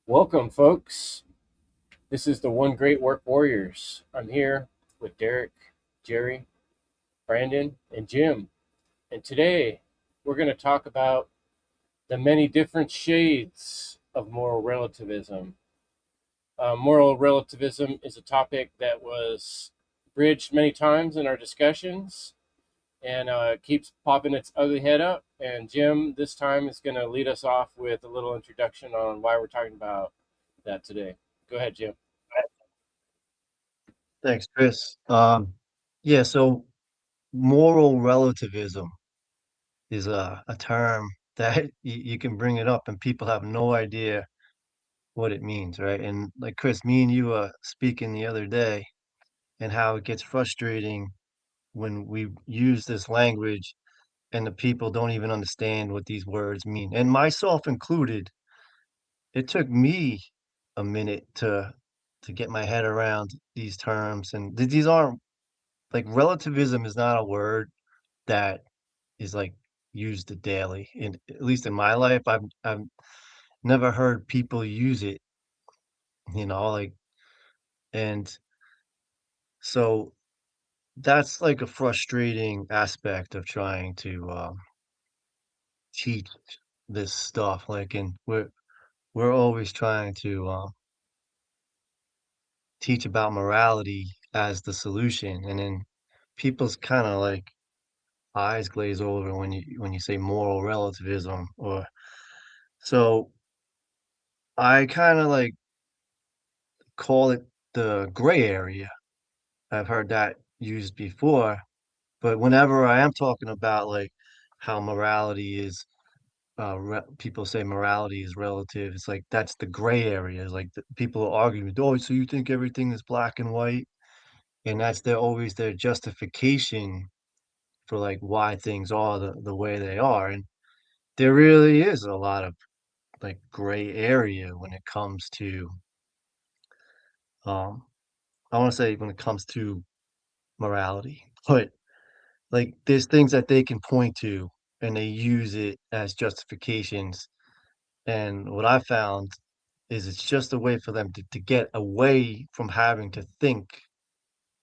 Welcome, folks. This is the One Great Work Warriors. I'm here with Derek, Jerry, Brandon, and Jim. And today we're going to talk about the many different shades of moral relativism. Moral relativism is a topic that was bridged many times in our discussions and keeps popping its ugly head up. And Jim, this time, is going to lead us off with a little introduction on why we're talking about that today. Go ahead, Jim. Thanks, Chris. Yeah, so moral relativism is a term that you can bring it up and people have no idea what it means, right? And like Chris, me and you were speaking the other day and how it gets frustrating when we use this language and the people don't even understand what these words mean. And myself included, it took me a minute to get my head around these terms. And these aren't like relativism is not a word that is like used daily. In at least in my life, I've never heard people use it, like and so that's like a frustrating aspect of trying to teach this stuff. Like, and we're always trying to teach about morality as the solution, and then people's kind of like eyes glaze over when you say moral relativism or so I kind of like call it the gray area. I've heard that used before, but whenever I am talking about like how morality is, people say morality is relative. It's like that's the gray area. It's like people are arguing, oh, so you think everything is black and white, and that's always their justification for like why things are the way they are, and there really is a lot of like gray area when it comes to um I want to say when it comes to morality, but like, there's things that they can point to, and they use it as justifications, and what I found is it's just a way for them to get away from having to think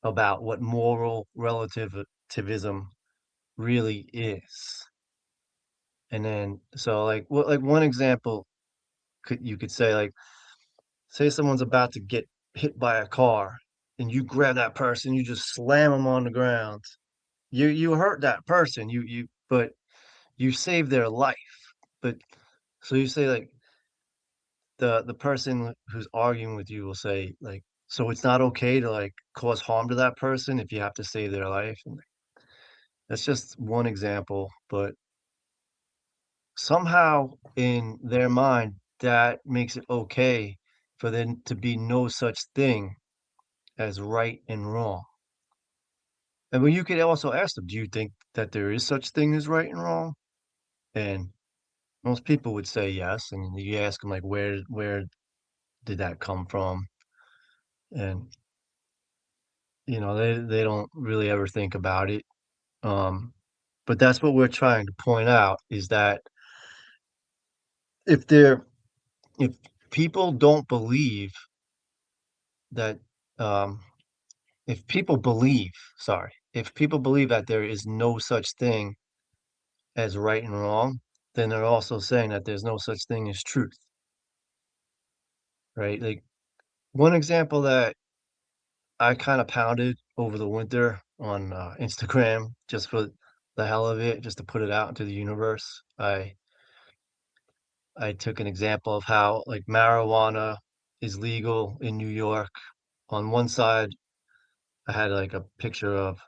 about what moral relativism really is, and then so, like, one example you could say, like, say someone's about to get hit by a car, and you grab that person, you just slam them on the ground. You hurt that person, but you save their life, but so you say, like, the person who's arguing with you will say, like, "So it's not okay to, like, cause harm to that person if you have to save their life?" And that's just one example, but somehow in their mind, that makes it okay for there to be no such thing as right and wrong. And when you could also ask them, "Do you think that there is such thing as right and wrong?" And most people would say yes, and you ask them, like, "Where did that come from?" And, they don't really ever think about it, um, but that's what we're trying to point out is that if there if people don't believe that, um if people believe sorry, if people believe that there is no such thing as right and wrong, then they're also saying that there's no such thing as truth, right? Like, one example that I kinda pounded over the winter on, Instagram just for the hell of it, just to put it out into the universe. I took an example of how, like, marijuana is legal in New York. On one side, I had, like, a picture of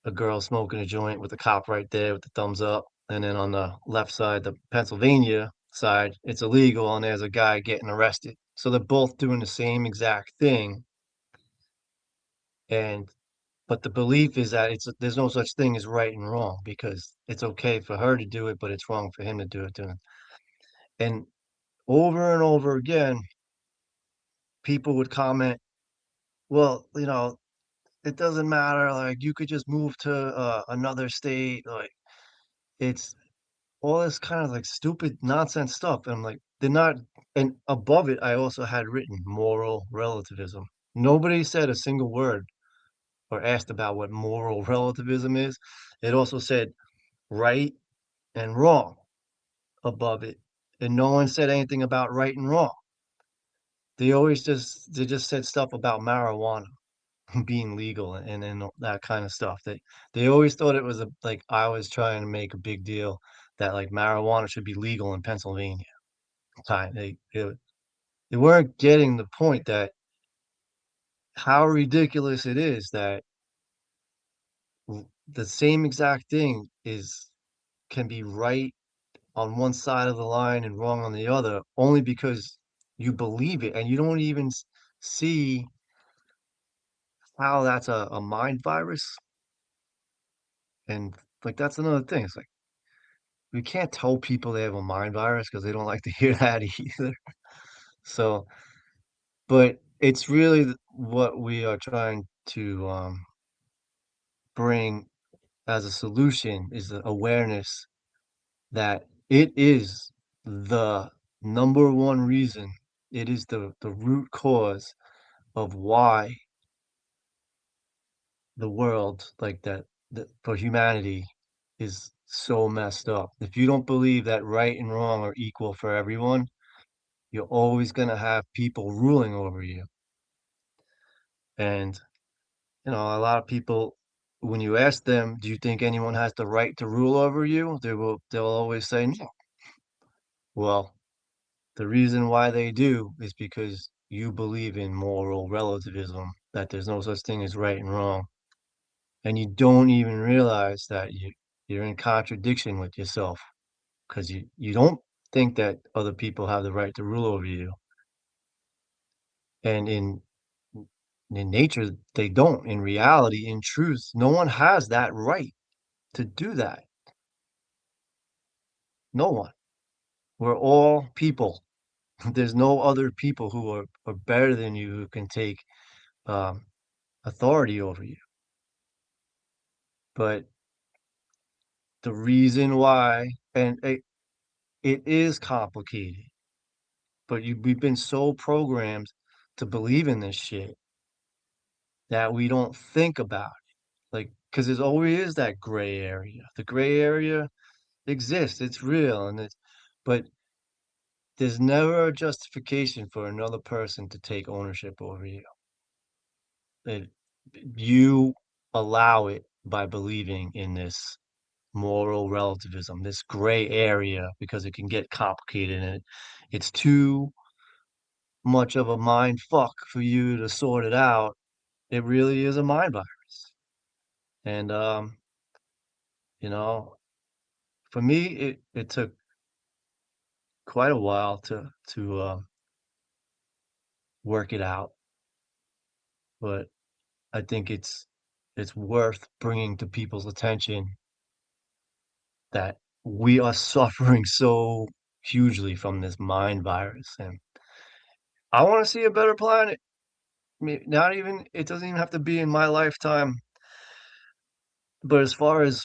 a girl smoking a joint with a cop right there with the thumbs up, and then on the left side, the Pennsylvania side, it's illegal, and there's a guy getting arrested. So they're both doing the same exact thing, and but the belief is that there's no such thing as right and wrong because it's okay for her to do it, but it's wrong for him to do it to him. And over and over again, people would comment, "Well, it doesn't matter, like, you could just move to, another state," like, it's all this kind of, like, stupid nonsense stuff, and I'm like, they're not And above it, I also had written moral relativism. Nobody said a single word or asked about what moral relativism is. It also said right and wrong above it. And no one said anything about right and wrong. They just said stuff about marijuana being legal and that kind of stuff. They always thought it was like I was trying to make a big deal that like marijuana should be legal in Pennsylvania. They weren't getting the point that how ridiculous it is that the same exact thing is can be right on one side of the line and wrong on the other only because you believe it and you don't even see how that's a mind virus. And like that's another thing. It's like we can't tell people they have a mind virus because they don't like to hear that either. So, but it's really what we are trying to bring as a solution is the awareness that it is the number one reason, it is the root cause of why the world like that for humanity is so messed up. If you don't believe that right and wrong are equal for everyone, you're always going to have people ruling over you. And a lot of people, when you ask them, do you think anyone has the right to rule over you? They'll always say no. Well, the reason why they do is because you believe in moral relativism, that there's no such thing as right and wrong. And you don't even realize that you're in contradiction with yourself because you don't think that other people have the right to rule over you. And in nature, they don't. In reality, in truth, no one has that right to do that. No one. We're all people. There's no other people who are better than you who can take um, authority over you. But the reason why, and it is complicated, but we've been so programmed to believe in this shit that we don't think about it. Like, because there's always is that gray area. The gray area exists, it's real, but there's never a justification for another person to take ownership over you. It, you allow it by believing in this moral relativism, this gray area, because it can get complicated and it's too much of a mind fuck for you to sort it out. It really is a mind virus. And you know, for me it took quite a while to work it out, but I think it's worth bringing to people's attention that we are suffering so hugely from this mind virus. And I want to see a better planet. Not even, it doesn't even have to be in my lifetime, but as far as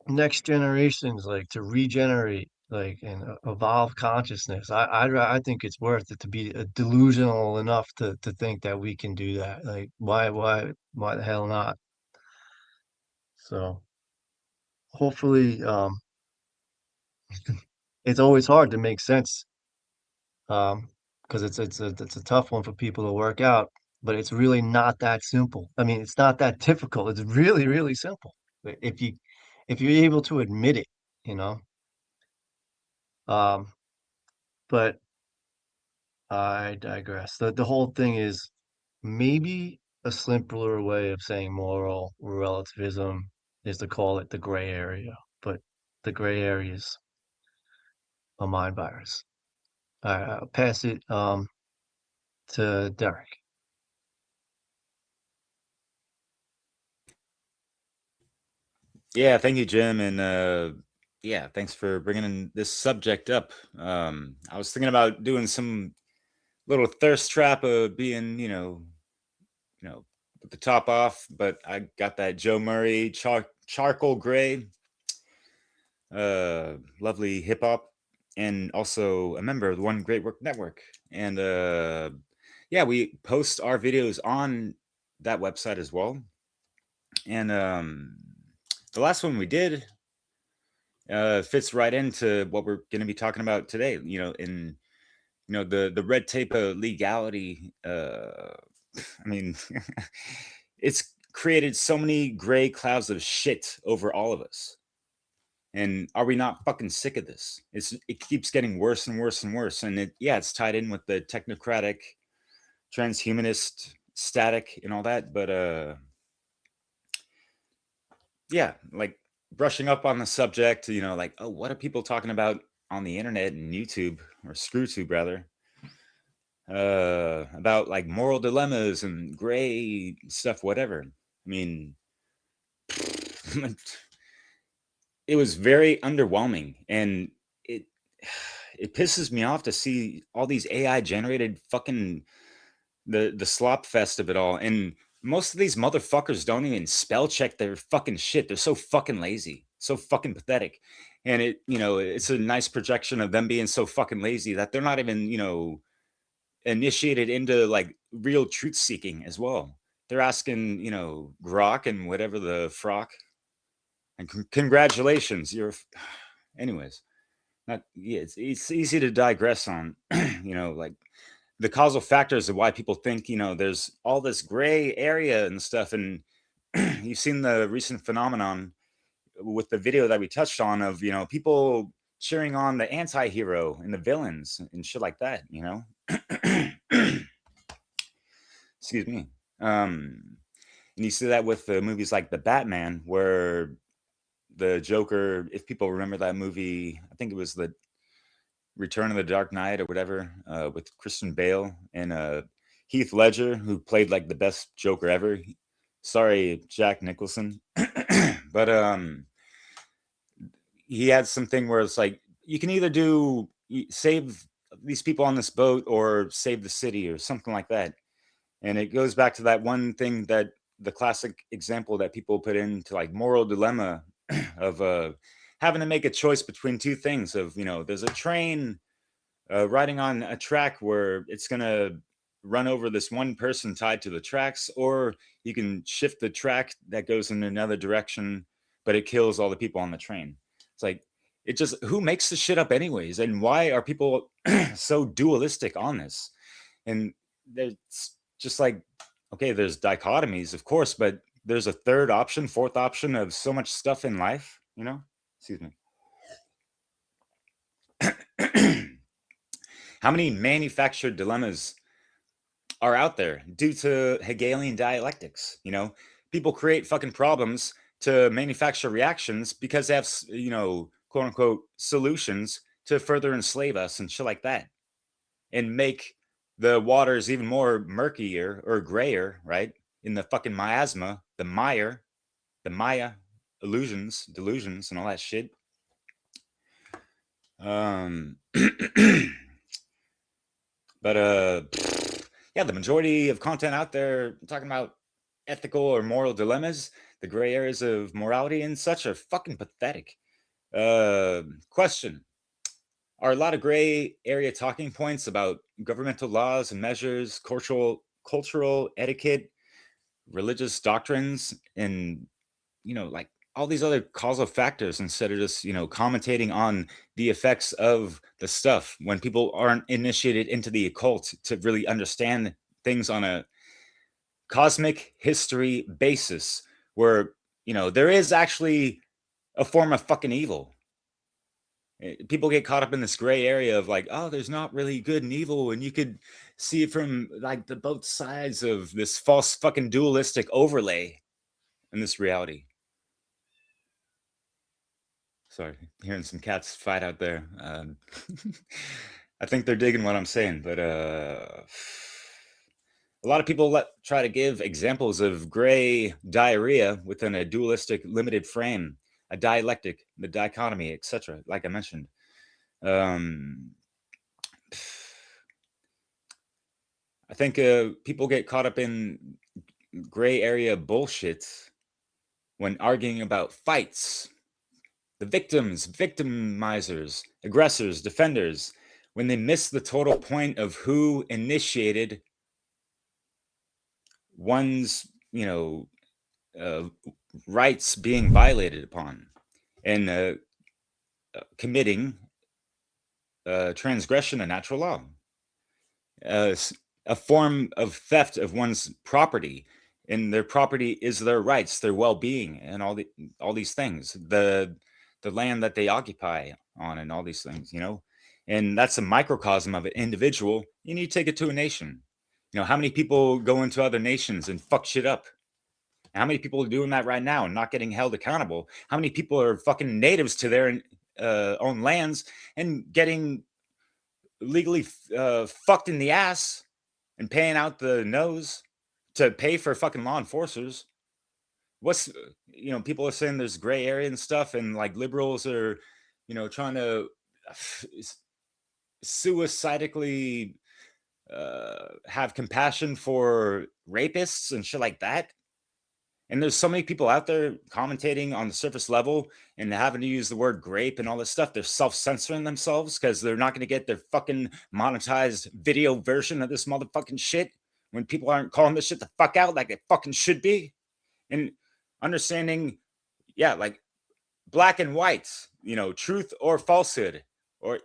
next generations, like to regenerate, like and evolve consciousness, I think it's worth it to be delusional enough to think that we can do that. Like, why the hell not? So hopefully, it's always hard to make sense, um, because it's a tough one for people to work out, but it's really not that simple. I mean, it's not that difficult. It's really, really simple. If you're able to admit it, you know. Um, but I digress. The whole thing is maybe a simpler way of saying moral relativism is to call it the gray area, but the gray area is a mind virus. All right, I'll pass it to Derek. Yeah, thank you, Jim, and yeah, thanks for bringing this subject up. I was thinking about doing some little thirst trap of being, with the top off, but I got that Joe Murray charcoal gray, lovely hip hop. and also a member of the One Great Work Network. And yeah, we post our videos on that website as well. And the last one we did fits right into what we're going to be talking about today. The red tape of legality. I mean, it's created so many gray clouds of shit over all of us. And are we not fucking sick of this? It keeps getting worse and worse and worse. And it's tied in with the technocratic, transhumanist, static, and all that. But yeah, like brushing up on the subject, like, oh, what are people talking about on the internet and YouTube, or ScrewTube rather, about like moral dilemmas and gray stuff, whatever. I mean, it was very underwhelming, and it it pisses me off to see all these AI generated fucking the slop fest of it all. And most of these motherfuckers don't even spell check their fucking shit. They're so fucking lazy, so fucking pathetic. And it's a nice projection of them being so fucking lazy that they're not even, initiated into like real truth seeking as well. They're asking, grok and whatever the frock. And congratulations, anyways. Not yeah, it's easy to digress on, like the causal factors of why people think, there's all this gray area and stuff. And you've seen the recent phenomenon with the video that we touched on of, people cheering on the anti-hero and the villains and shit like that, excuse me. And you see that with the movies like the Batman, where the Joker, if people remember that movie, I think it was the Return of the Dark Knight or whatever, with Christian Bale and Heath Ledger, who played like the best Joker ever. Sorry, Jack Nicholson, but he had something where it's like you can either save these people on this boat or save the city or something like that. And it goes back to that one thing, that the classic example that people put into like moral dilemma of having to make a choice between two things of, there's a train riding on a track where it's going to run over this one person tied to the tracks, or you can shift the track that goes in another direction, but it kills all the people on the train. It's like, who makes this shit up anyways? And why are people so dualistic on this? And there's just like, okay, there's dichotomies, of course, but there's a third option, fourth option of so much stuff in life, Excuse me. How many manufactured dilemmas are out there due to Hegelian dialectics? People create fucking problems to manufacture reactions because they have, quote unquote, solutions to further enslave us and shit like that, and make the waters even more murkier or grayer, right? In the fucking miasma, the Maya illusions, delusions, and all that shit. But yeah, the majority of content out there talking about ethical or moral dilemmas, the gray areas of morality and such, are fucking pathetic. Question: are a lot of gray area talking points about governmental laws and measures, cultural etiquette, religious doctrines, and like all these other causal factors, instead of just commentating on the effects of the stuff, when people aren't initiated into the occult to really understand things on a cosmic history basis, where there is actually a form of fucking evil. People get caught up in this gray area of like, oh, there's not really good and evil, and you could see it from like the both sides of this false fucking dualistic overlay in this reality. Sorry, hearing some cats fight out there. I think they're digging what I'm saying, but a lot of people try to give examples of gray diarrhea within a dualistic limited frame, a dialectic, the dichotomy, etc. Like I mentioned. I think people get caught up in gray area bullshit when arguing about fights, The victims, victimizers, aggressors, defenders, when they miss the total point of who initiated one's, rights being violated upon, and committing transgression of natural law, uh, a form of theft of one's property, and their property is their rights, their well-being, and all these things, the land that they occupy on, and all these things, and that's a microcosm of an individual. You need to take it to a nation. How many people go into other nations and fuck shit up? How many people are doing that right now and not getting held accountable? How many people are fucking natives to their own lands and getting legally fucked in the ass and paying out the nose to pay for fucking law enforcers? What's people are saying there's gray area and stuff, and like liberals are trying to suicidically have compassion for rapists and shit like that. And there's so many people out there commentating on the surface level and having to use the word grape and all this stuff. They're self-censoring themselves because they're not going to get their fucking monetized video version of this motherfucking shit when people aren't calling this shit the fuck out like they fucking should be. And understanding, yeah, like black and white, truth or falsehood. Or,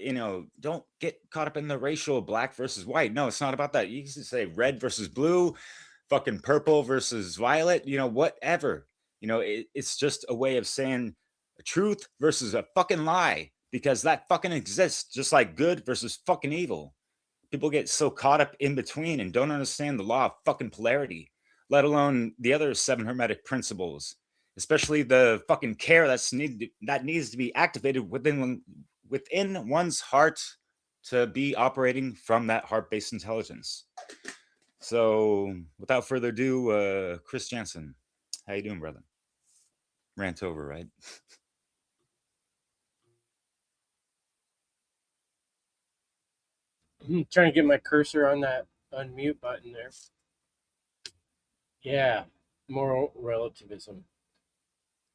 don't get caught up in the racial black versus white. No, it's not about that. You can say red versus blue, fucking purple versus violet, whatever. It's just a way of saying a truth versus a fucking lie, because that fucking exists, just like good versus fucking evil. People get so caught up in between and don't understand the law of fucking polarity, let alone the other 7 hermetic principles, especially the fucking care that needs to be activated within one's heart to be operating from that heart-based intelligence. So, without further ado, Chris Jansen, how you doing, brother? Rant over, right? Trying to get my cursor on that unmute button there. Yeah, moral relativism.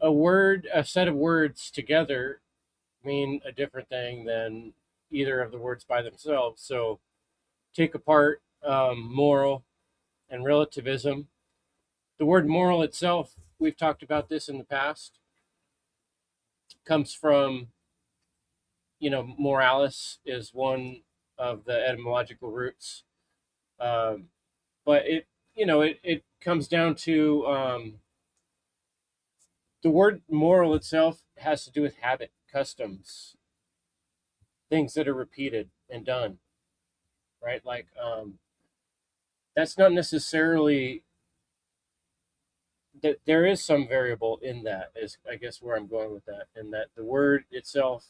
A set of words together mean a different thing than either of the words by themselves. So take apart moral and relativism. The word moral itself, we've talked about this in the past, comes from, moralis is one of the etymological roots. Um, but it comes down to the word moral itself has to do with habit, customs, things that are repeated and done, right? Like that's not necessarily that there is some variable in that is I guess where I'm going with that, and that the word itself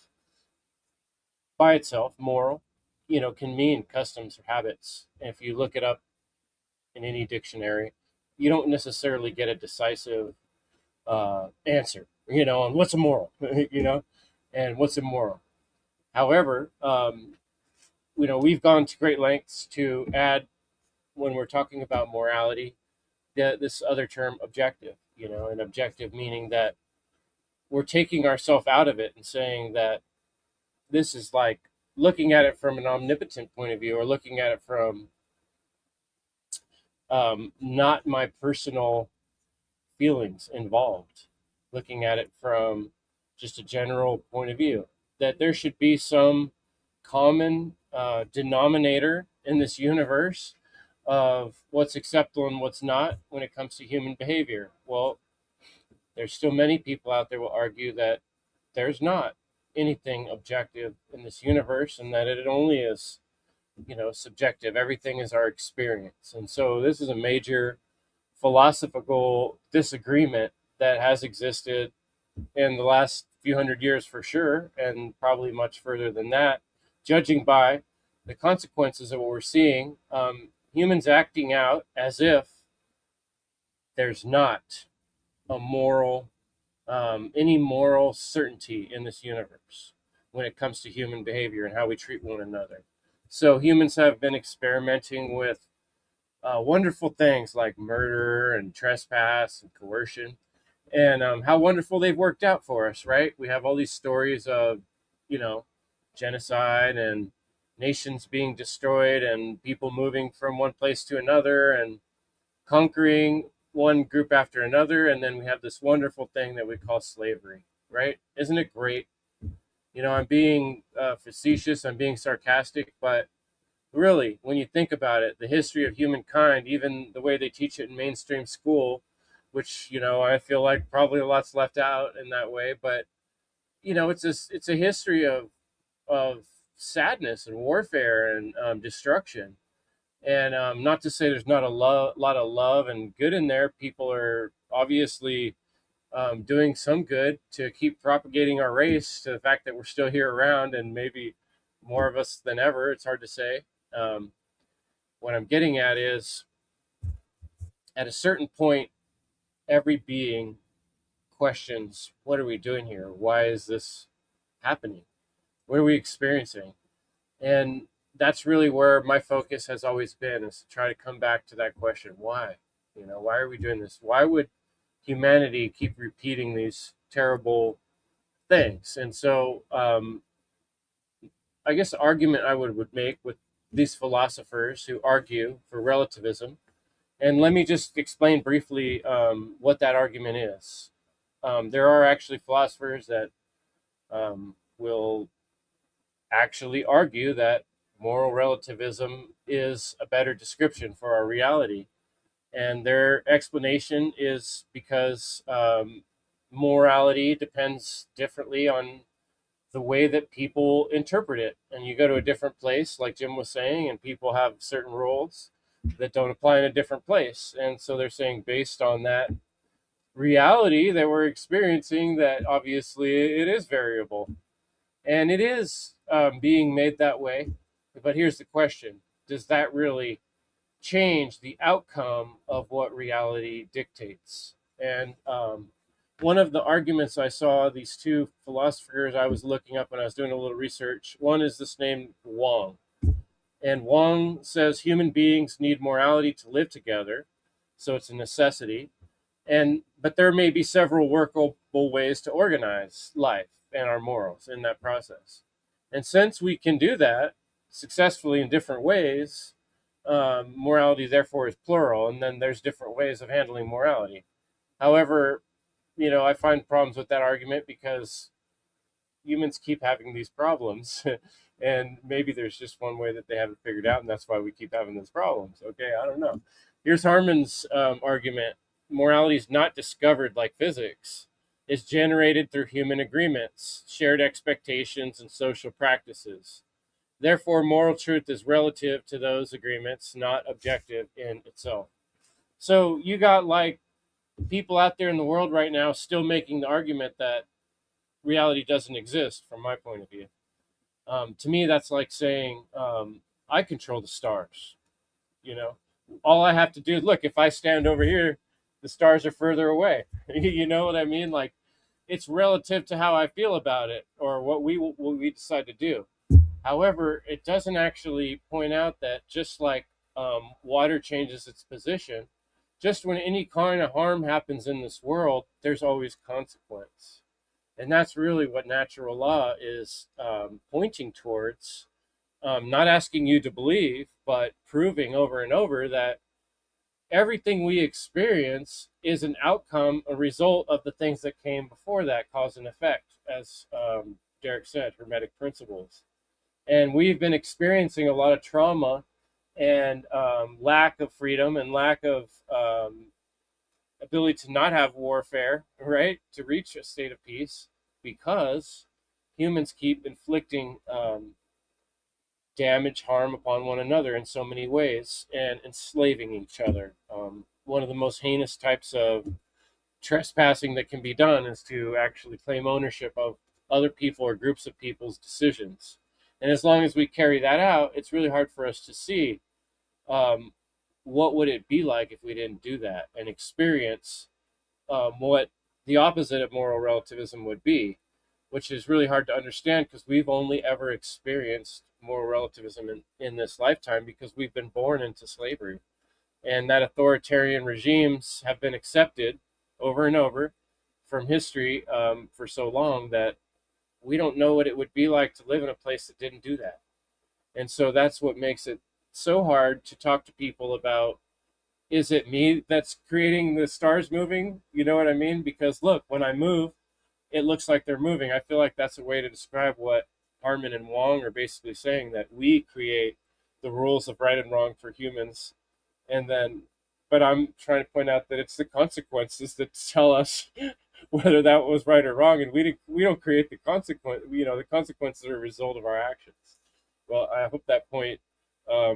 by itself, moral, can mean customs or habits. And if you look it up in any dictionary, you don't necessarily get a decisive answer, on what's a moral, and what's immoral. However, we've gone to great lengths to add, when we're talking about morality, this other term, objective, and objective meaning that we're taking ourselves out of it and saying that this is like looking at it from an omnipotent point of view, or looking at it from not my personal feelings involved, looking at it from just a general point of view, that there should be some common denominator in this universe of what's acceptable and what's not when it comes to human behavior. Well, there's still many people out there will argue that there's not anything objective in this universe, and that it only is, subjective. Everything is our experience. And so this is a major philosophical disagreement that has existed in the last few hundred years for sure, and probably much further than that, judging by the consequences of what we're seeing. Humans acting out as if there's not a moral, any moral certainty in this universe when it comes to human behavior and how we treat one another. So humans have been experimenting with wonderful things like murder and trespass and coercion, and how wonderful they've worked out for us, right? We have all these stories of, you know, genocide and nations being destroyed and people moving from one place to another and conquering one group after another. And then we have this wonderful thing that we call slavery, right? Isn't it great? You know, I'm being facetious, I'm being sarcastic, but really, when you think about it, the history of humankind, even the way they teach it in mainstream school, which, you know, I feel like probably a lot's left out in that way, but you know, it's a history of sadness and warfare and destruction. And not to say there's not lot of love and good in there. People are obviously doing some good to keep propagating our race, to the fact that we're still here around and maybe more of us than ever. It's hard to say. Um, what I'm getting at is, at a certain point, every being questions, what are we doing here? Why is this happening? What are we experiencing? And that's really where my focus has always been, is to try to come back to that question. Why? You know, why are we doing this? Why would humanity keep repeating these terrible things? And so I guess the argument I would make with these philosophers who argue for relativism, and let me just explain briefly what that argument is. There are actually philosophers that will actually argue that moral relativism is a better description for our reality. And their explanation is because morality depends differently on the way that people interpret it. And you go to a different place, like Jim was saying, and people have certain rules that don't apply in a different place. And so they're saying, based on that reality that we're experiencing, that obviously it is variable. And it is being made that way. But here's the question: does that really change the outcome of what reality dictates? And one of the arguments I saw, these two philosophers I was looking up when I was doing a little research, one is this named Wang. And Wang says human beings need morality to live together, so it's a necessity. And but there may be several workable ways to organize life and our morals in that process. And since we can do that successfully in different ways, morality therefore is plural, and then there's different ways of handling morality. However, you know, I find problems with that argument because humans keep having these problems. And maybe there's just one way that they haven't figured out, and that's why we keep having those problems. Okay, I don't know. Here's Harmon's argument: morality is not discovered like physics, it's generated through human agreements, shared expectations, and social practices. Therefore, moral truth is relative to those agreements, not objective in itself. So you got like people out there in the world right now still making the argument that reality doesn't exist from my point of view. To me, that's like saying, I control the stars. You know, all I have to do is look. If I stand over here, the stars are further away. You know what I mean? Like, it's relative to how I feel about it or what we decide to do. However, it doesn't actually point out that just like water changes its position, just when any kind of harm happens in this world, there's always consequence. And that's really what natural law is pointing towards, not asking you to believe, but proving over and over that everything we experience is an outcome, a result of the things that came before that, cause and effect, as Derek said, hermetic principles. And we've been experiencing a lot of trauma and lack of freedom and lack of ability to not have warfare, right, to reach a state of peace, because humans keep inflicting damage, harm upon one another in so many ways and enslaving each other. One of the most heinous types of trespassing that can be done is to actually claim ownership of other people or groups of people's decisions. And as long as we carry that out, it's really hard for us to see what would it be like if we didn't do that and experience what the opposite of moral relativism would be, which is really hard to understand because we've only ever experienced moral relativism in this lifetime because we've been born into slavery. And that authoritarian regimes have been accepted over and over. from history for so long that we don't know what it would be like to live in a place that didn't do that. And so that's what makes it so hard to talk to people about, is it me that's creating the stars moving? You know what I mean? Because look, when I move, it looks like they're moving. I feel like that's a way to describe what Harmon and Wong are basically saying, that we create the rules of right and wrong for humans. And then, but I'm trying to point out that it's the consequences that tell us whether that was right or wrong, and we don't create the consequence. You know, the consequences are a result of our actions. Well, I hope that point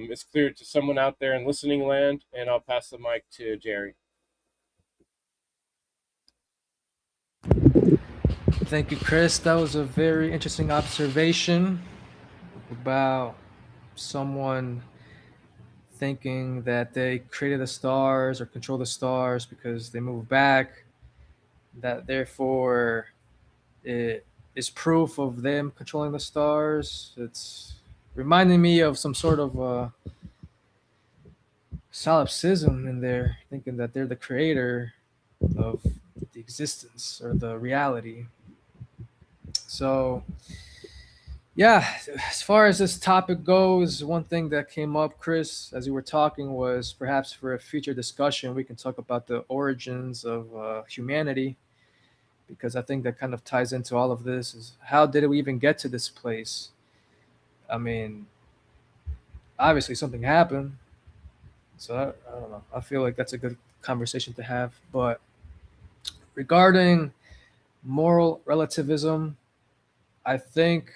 is clear to someone out there in listening land, and I'll pass the mic to Jerry. Thank you, Chris. That was a very interesting observation about someone thinking that they created the stars or control the stars because they move back, that therefore it is proof of them controlling the stars. It's reminding me of some sort of solipsism in there, thinking that they're the creator of the existence or the reality. So, yeah, as far as this topic goes, one thing that came up, Chris, as you were talking, was perhaps for a future discussion, we can talk about the origins of humanity, because I think that kind of ties into all of this. Is how did we even get to this place? I mean, obviously something happened. So I don't know. I feel like that's a good conversation to have. But regarding moral relativism, I think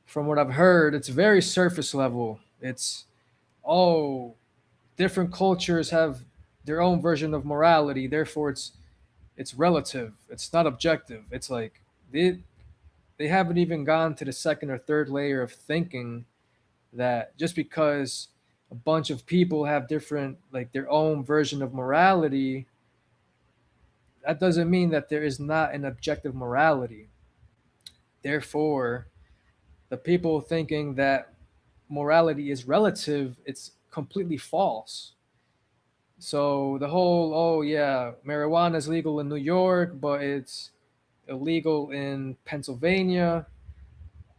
from what I've heard, it's very surface level. It's, oh, different cultures have their own version of morality, therefore it's relative. It's not objective. It's like they haven't even gone to the second or third layer of thinking that just because a bunch of people have different, like their own version of morality, that doesn't mean that there is not an objective morality. Therefore, the people thinking that morality is relative, it's completely false. So the whole, oh yeah, marijuana is legal in New York, but it's illegal in Pennsylvania.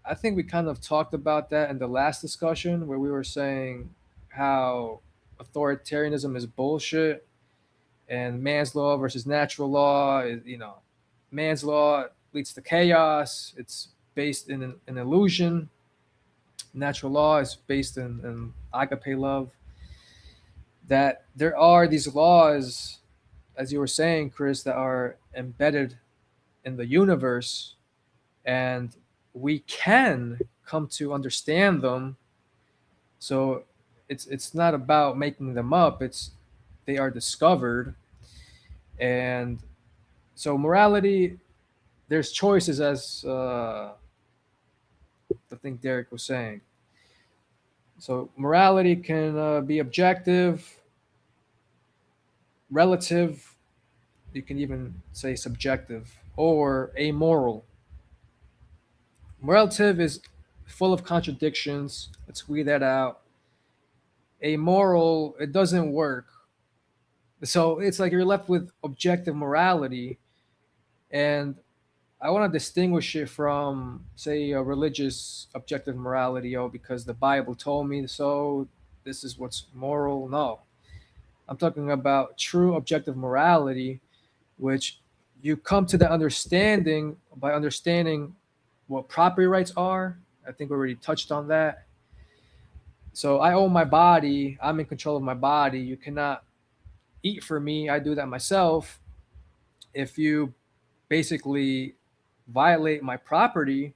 I think we kind of talked about that in the last discussion where we were saying how authoritarianism is bullshit and man's law versus natural law is, man's law leads to chaos. It's based in an illusion. Natural law is based in agape love. That there are these laws, as you were saying, Chris, that are embedded in the universe, and we can come to understand them. So it's not about making them up. It's they are discovered, and so morality. There's choices, as I think Derek was saying. So morality can be objective, relative. You can even say subjective or amoral. Relative is full of contradictions. Let's weed that out. Amoral, it doesn't work. So it's like you're left with objective morality. And I want to distinguish it from, say, a religious objective morality, oh, because the Bible told me so, this is what's moral. No. I'm talking about true objective morality, which you come to the understanding by understanding what property rights are. I think we already touched on that. So I own my body. I'm in control of my body. You cannot eat for me. I do that myself. If you basically violate my property,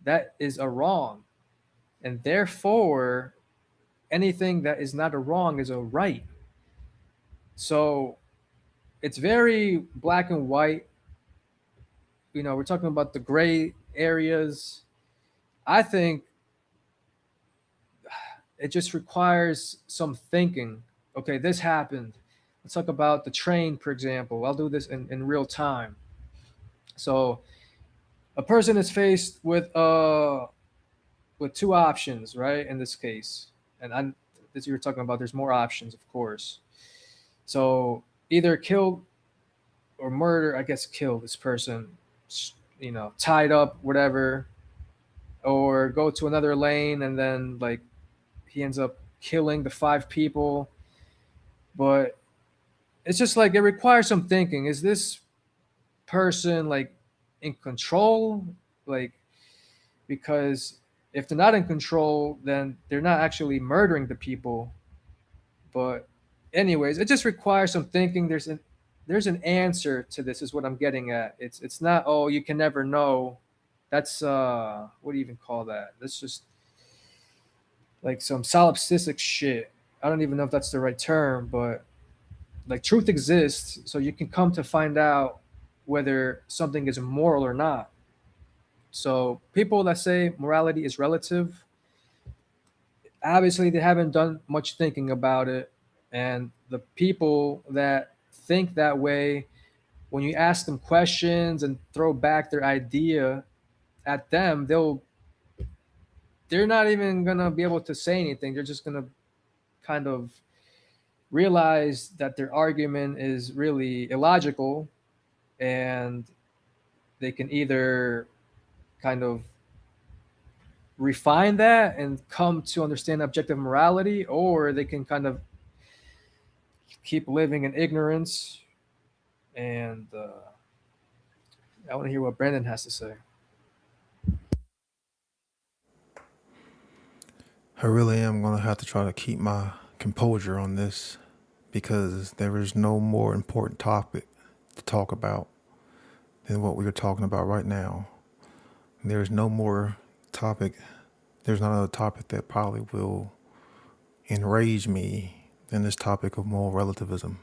that is a wrong. And therefore, anything that is not a wrong is a right. So it's very black and white. We're talking about the gray areas. I think it just requires some thinking. Okay, this happened. Let's talk about the train, for example. I'll do this in real time. So a person is faced with two options, right? In this case, and as you were talking about, there's more options, of course. So either kill or murder, I guess kill this person, tied up, whatever, or go to another lane and then like he ends up killing the 5 people. But it's just like it requires some thinking. Is this person like in control? Like, because if they're not in control, then they're not actually murdering the people. But anyways, it just requires some thinking. There's an answer to this is what I'm getting at. It's not, oh, you can never know. That's what do you even call that? That's just like some solipsistic shit. I don't even know if that's the right term, but like truth exists, so you can come to find out whether something is moral or not. So people that say morality is relative, obviously they haven't done much thinking about it. And the people that think that way, when you ask them questions and throw back their idea at them, they're not even gonna be able to say anything. They're just gonna kind of realize that their argument is really illogical, and they can either kind of refine that and come to understand objective morality, or they can kind of keep living in ignorance. And I want to hear what Brandon has to say. I really am going to have to try to keep my composure on this because there is no more important topic to talk about than what we are talking about right now. There's no more topic, there's not another topic that probably will enrage me than this topic of moral relativism.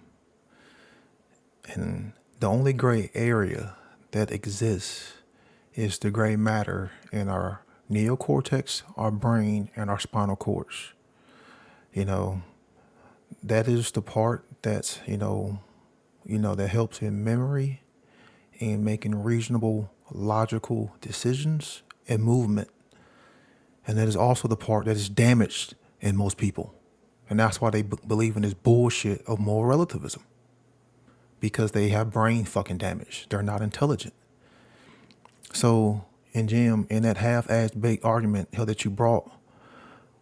And the only gray area that exists is the gray matter in our neocortex, our brain, and our spinal cords. That is the part that's, that helps in memory and making reasonable, logical decisions and movement. And that is also the part that is damaged in most people. And that's why they believe in this bullshit of moral relativism. Because they have brain fucking damage. They're not intelligent. So, and Jim, in that half-assed baked argument that you brought,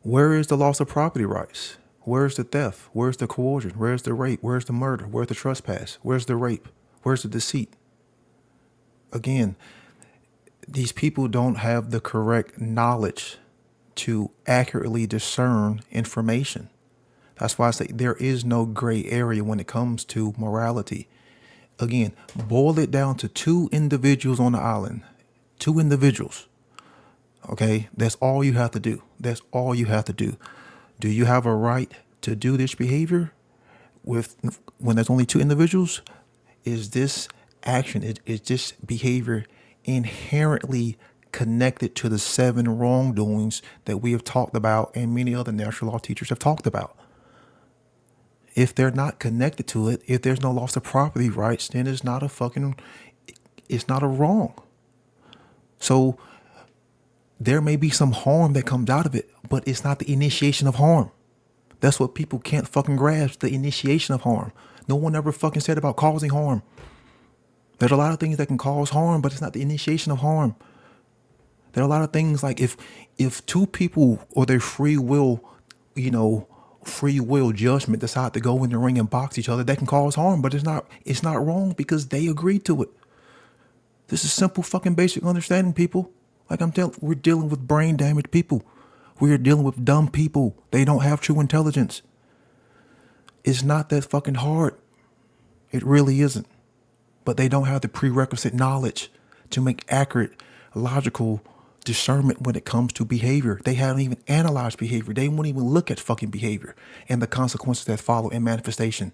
where is the loss of property rights? Where's the theft? Where's the coercion? Where's the rape? Where's the murder? Where's the trespass? Where's the rape? Where's the deceit? Again, these people don't have the correct knowledge to accurately discern information. That's why I say there is no gray area when it comes to morality. Again, boil it down to 2 individuals on the island. 2 individuals. Okay? That's all you have to do. That's all you have to do. Do you have a right to do this behavior when there's only 2 individuals? Is this action, is this behavior inherently connected to the 7 wrongdoings that we have talked about and many other natural law teachers have talked about? If they're not connected to it, if there's no loss of property rights, then it's not a wrong. So there may be some harm that comes out of it, but it's not the initiation of harm. That's what people can't fucking grasp, the initiation of harm. No one ever fucking said about causing harm. There's a lot of things that can cause harm, but it's not the initiation of harm. There are a lot of things like if 2 people or their free will judgment decide to go in the ring and box each other, that can cause harm, but it's not wrong because they agreed to it. This is simple fucking basic understanding, people. Like we're dealing with brain damaged people. We're dealing with dumb people. They don't have true intelligence. It's not that fucking hard. It really isn't. But they don't have the prerequisite knowledge to make accurate, logical discernment when it comes to behavior. They haven't even analyzed behavior. They won't even look at fucking behavior and the consequences that follow in manifestation.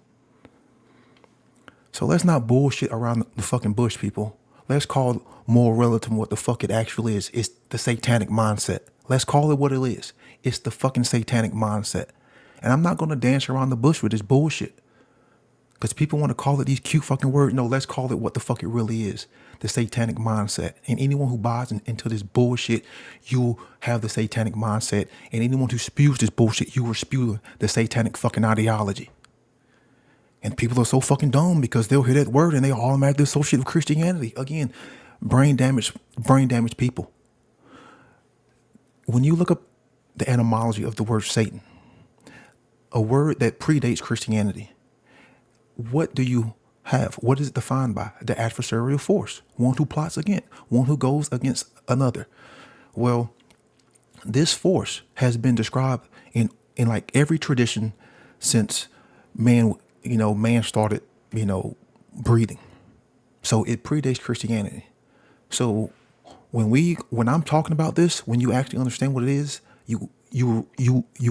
So let's not bullshit around the fucking bush, people. Let's call moral relativism what the fuck it actually is. It's the satanic mindset. Let's call it what it is. It's the fucking satanic mindset. And I'm not going to dance around the bush with this bullshit. Because people want to call it these cute fucking words. No, let's call it what the fuck it really is. The satanic mindset. And anyone who buys into this bullshit, you have the satanic mindset. And anyone who spews this bullshit, you will spew the satanic fucking ideology. And people are so fucking dumb because they'll hear that word and they automatically associate with Christianity. Again, brain damage people. When you look up the etymology of the word Satan, a word that predates Christianity, what do you have? What is it defined by? The adversarial force, one who plots against, one who goes against another. Well, this force has been described in like every tradition since man started, breathing. So it predates Christianity. So when I'm talking about this, when you actually understand what it is, you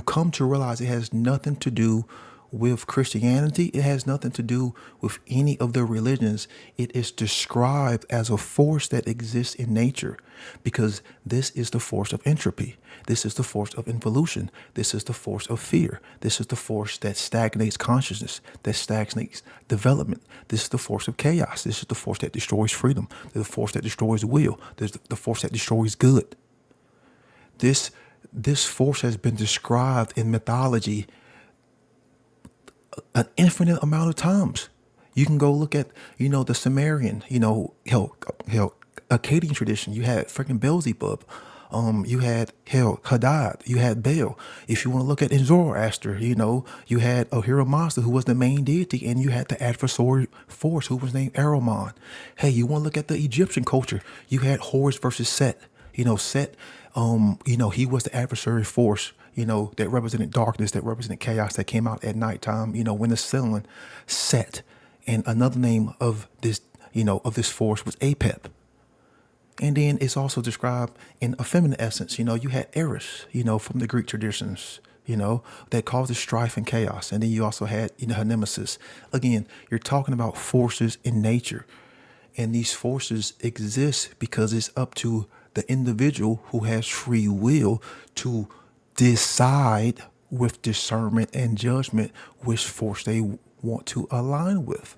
come to realize it has nothing to do with Christianity. It has nothing to do with any of the religions. It is described as a force that exists in nature because this is the force of entropy. This is the force of involution. This is the force of fear. This is the force that stagnates consciousness, that stagnates development. This is the force of chaos. This is the force that destroys freedom. This is the force that destroys will. This is the force that destroys good. This force has been described in mythology an infinite amount of times. You can go look at, the Sumerian, Akkadian tradition. You had freaking Beelzebub. You had Hadad. You had Baal. If you want to look at in Zoroaster, you had Ahura Mazda, who was the main deity, and you had the adversary force, who was named Ahriman. Hey, you want to look at the Egyptian culture? You had Horus versus Set. Set, he was the adversary force, that represented darkness, that represented chaos, that came out at nighttime, when the sun set. And another name of this, of this force was Apep. And then it's also described in a feminine essence. You had Eris, from the Greek traditions, that causes strife and chaos. And then you also had, her nemesis. Again, you're talking about forces in nature. And these forces exist because it's up to the individual who has free will to decide with discernment and judgment which force they want to align with.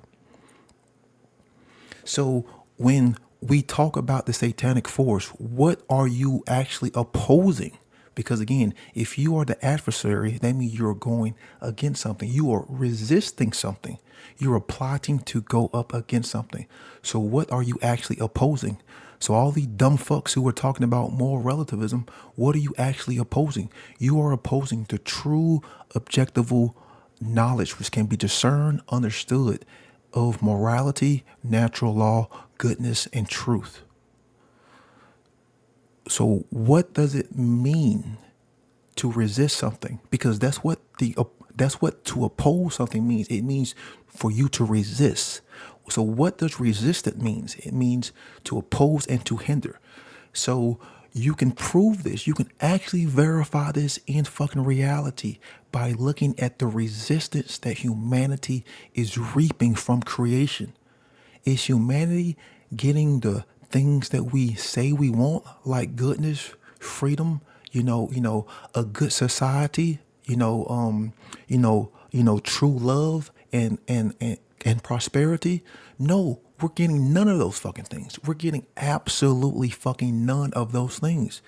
So when we talk about the satanic force, what are you actually opposing? Because again, if you are the adversary, that means you're going against something. You are resisting something. You are plotting to go up against something. So what are you actually opposing? So all these dumb fucks who are talking about moral relativism, what are you actually opposing? You are opposing the true objectival knowledge which can be discerned, understood, of morality, natural law, goodness, and truth. So what does it mean to resist something? Because that's what to oppose something means. It means for you to resist. So what does resistant means? It means to oppose and to hinder. So you can prove this. You can actually verify this in fucking reality by looking at the resistance that humanity is reaping from creation. Is humanity getting the things that we say we want, like goodness, freedom, a good society, true love and prosperity? No, we're getting none of those fucking things. We're getting absolutely fucking none of those things.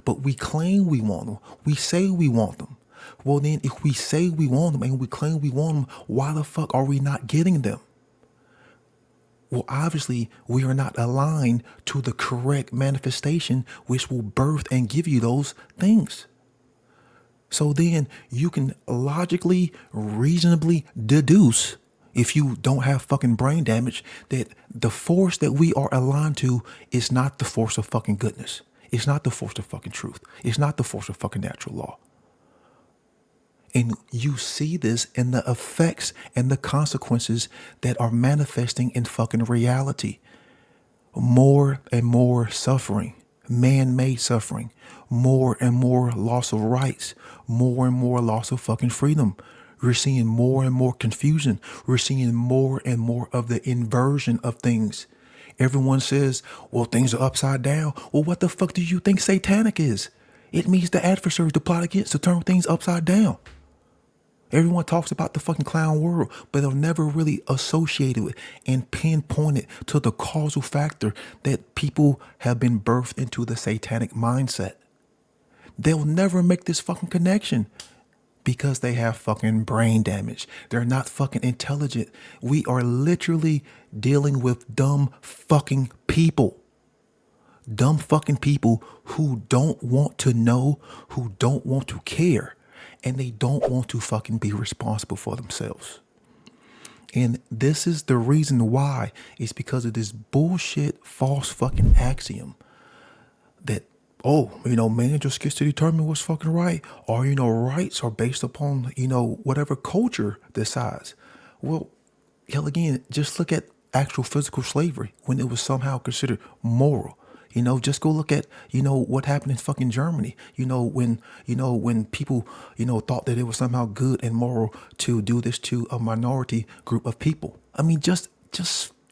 But we claim we want them. We say we want them. Well, then if we say we want them and we claim we want them, why the fuck are we not getting them? Well, obviously, we are not aligned to the correct manifestation which will birth and give you those things. So then you can logically, reasonably deduce, if you don't have fucking brain damage, that the force that we are aligned to is not the force of fucking goodness. It's not the force of fucking truth. It's not the force of fucking natural law. And you see this in the effects and the consequences that are manifesting in fucking reality. More and more suffering, man-made suffering, more and more loss of rights, more and more loss of fucking freedom. We're seeing more and more confusion. We're seeing more and more of the inversion of things. Everyone says, well, things are upside down. Well, what the fuck do you think satanic is? It means the adversary to plot against, to turn things upside down. Everyone talks about the fucking clown world, but they'll never really associate it and pinpoint it to the causal factor that people have been birthed into the satanic mindset. They'll never make this fucking connection. because they have fucking brain damage. They're not fucking intelligent. We are literally dealing with dumb fucking people. Dumb fucking people who don't want to know, who don't want to care, and they don't want to fucking be responsible for themselves. And this is the reason why. It's because of this bullshit false fucking axiom that, oh, man just gets to determine what's fucking right. Or, rights are based upon, whatever culture decides. Well, hell, again, just look at actual physical slavery when it was somehow considered moral. Just go look at, what happened in fucking Germany. When people, thought that it was somehow good and moral to do this to a minority group of people. I mean, just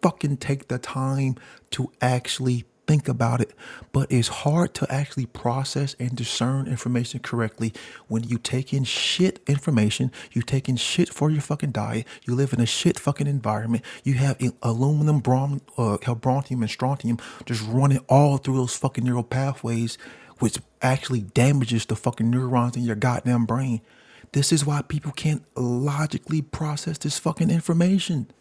fucking take the time to actually think about it. But it's hard to actually process and discern information correctly when you take in shit information, you take in shit for your fucking diet, you live in a shit fucking environment, you have aluminum, brontium, and strontium just running all through those fucking neural pathways, which actually damages the fucking neurons in your goddamn brain. This is why people can't logically process this fucking information.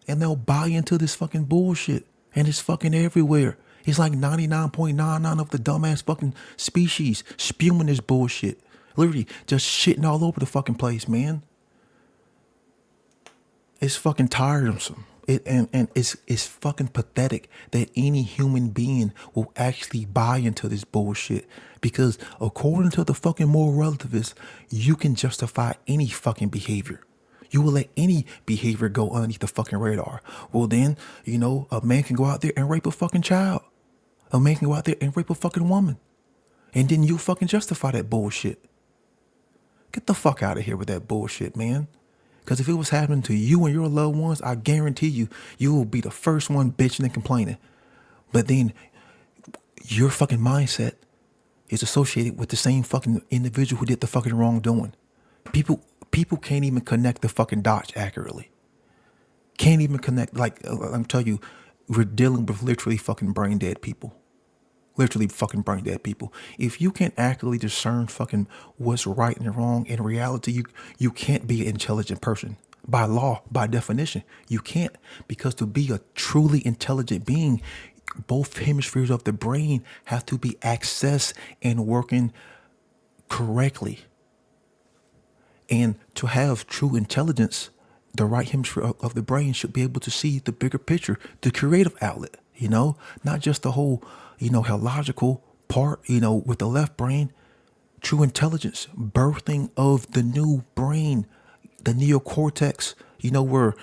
And they'll buy into this fucking bullshit. And it's fucking everywhere. It's like 99.99 of the dumbass fucking species spewing this bullshit. Literally just shitting all over the fucking place, man. It's fucking tiresome. And it's fucking pathetic that any human being will actually buy into this bullshit. Because according to the fucking moral relativists, you can justify any fucking behavior. You will let any behavior go underneath the fucking radar. Well then, a man can go out there and rape a fucking child. A man can go out there and rape a fucking woman. And then you fucking justify that bullshit. Get the fuck out of here with that bullshit, man. Because if it was happening to you and your loved ones, I guarantee you will be the first one bitching and complaining. But then your fucking mindset is associated with the same fucking individual who did the fucking wrongdoing. People can't even connect the fucking dots accurately. Can't even connect. Like, I'm telling you, we're dealing with literally fucking brain dead people. Literally fucking brain dead people. If you can't accurately discern fucking what's right and wrong in reality, you can't be an intelligent person. By law, by definition, you can't. Because to be a truly intelligent being, both hemispheres of the brain have to be accessed and working correctly. And to have true intelligence, the right hemisphere of the brain should be able to see the bigger picture, the creative outlet, not just the whole, how logical part, with the left brain. True intelligence, birthing of the new brain, the neocortex, where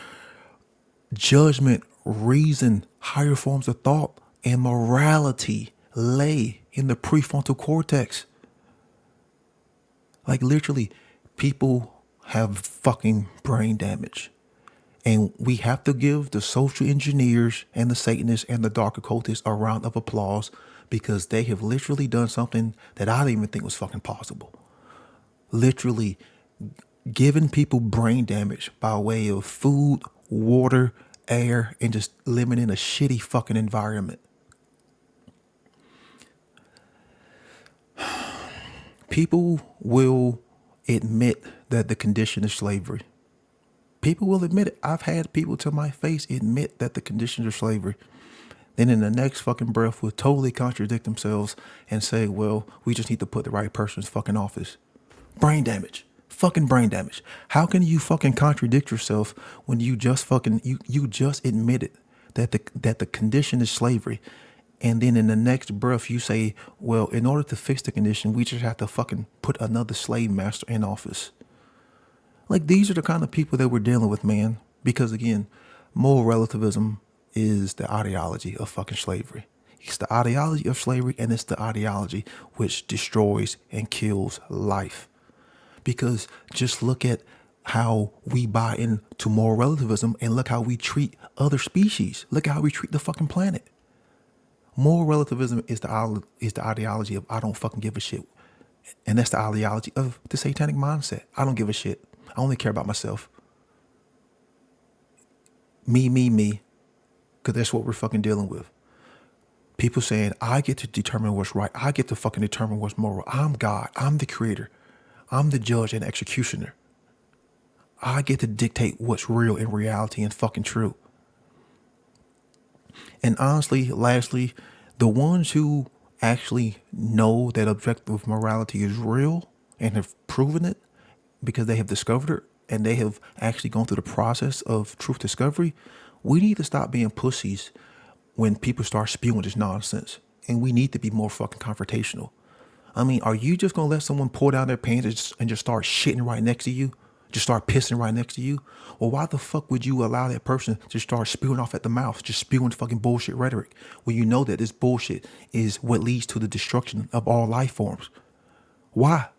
judgment, reason, higher forms of thought, and morality lay in the prefrontal cortex. Like literally, people have fucking brain damage. And we have to give the social engineers and the Satanists and the dark occultists a round of applause because they have literally done something that I didn't even think was fucking possible. Literally giving people brain damage by way of food, water, air, and just living in a shitty fucking environment. People will admit that the condition is slavery. People will admit it. I've had people to my face admit that the conditions are slavery. Then in the next fucking breath will totally contradict themselves and say, well, we just need to put the right person in fucking office. Brain damage. Fucking brain damage. How can you fucking contradict yourself when you just fucking, you just admitted that the condition is slavery. And then in the next breath, you say, well, in order to fix the condition, we just have to fucking put another slave master in office. Like, these are the kind of people that we're dealing with, man. Because again, moral relativism is the ideology of fucking slavery. It's the ideology of slavery, and it's the ideology which destroys and kills life. Because just look at how we buy into moral relativism and look how we treat other species. Look how we treat the fucking planet. Moral relativism is the ideology of I don't fucking give a shit. And that's the ideology of the satanic mindset. I don't give a shit. I only care about myself. Me. Because that's what we're fucking dealing with. People saying, I get to determine what's right. I get to fucking determine what's moral. I'm God. I'm the creator. I'm the judge and executioner. I get to dictate what's real in reality and fucking true. And honestly, lastly, the ones who actually know that objective morality is real and have proven it because they have discovered it and they have actually gone through the process of truth discovery, we need to stop being pussies when people start spewing this nonsense. And we need to be more fucking confrontational. I mean, are you just gonna let someone pull down their pants and just start shitting right next to you? Just start pissing right next to you? Or why the fuck would you allow that person to start spewing off at the mouth, just spewing fucking bullshit rhetoric, when you know that this bullshit is what leads to the destruction of all life forms? Why?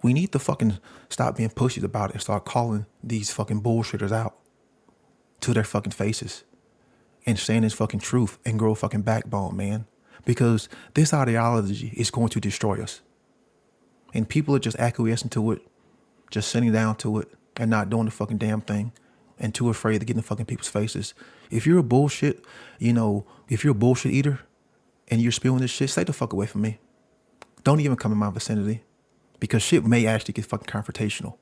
We need to fucking stop being pushy about it and start calling these fucking bullshitters out to their fucking faces and saying this fucking truth and grow a fucking backbone, man. Because this ideology is going to destroy us. And people are just acquiescing to it, just sitting down to it and not doing the fucking damn thing and too afraid to get in fucking people's faces. If you're a bullshit, if you're a bullshit eater and you're spewing this shit, stay the fuck away from me. Don't even come in my vicinity because shit may actually get fucking confrontational.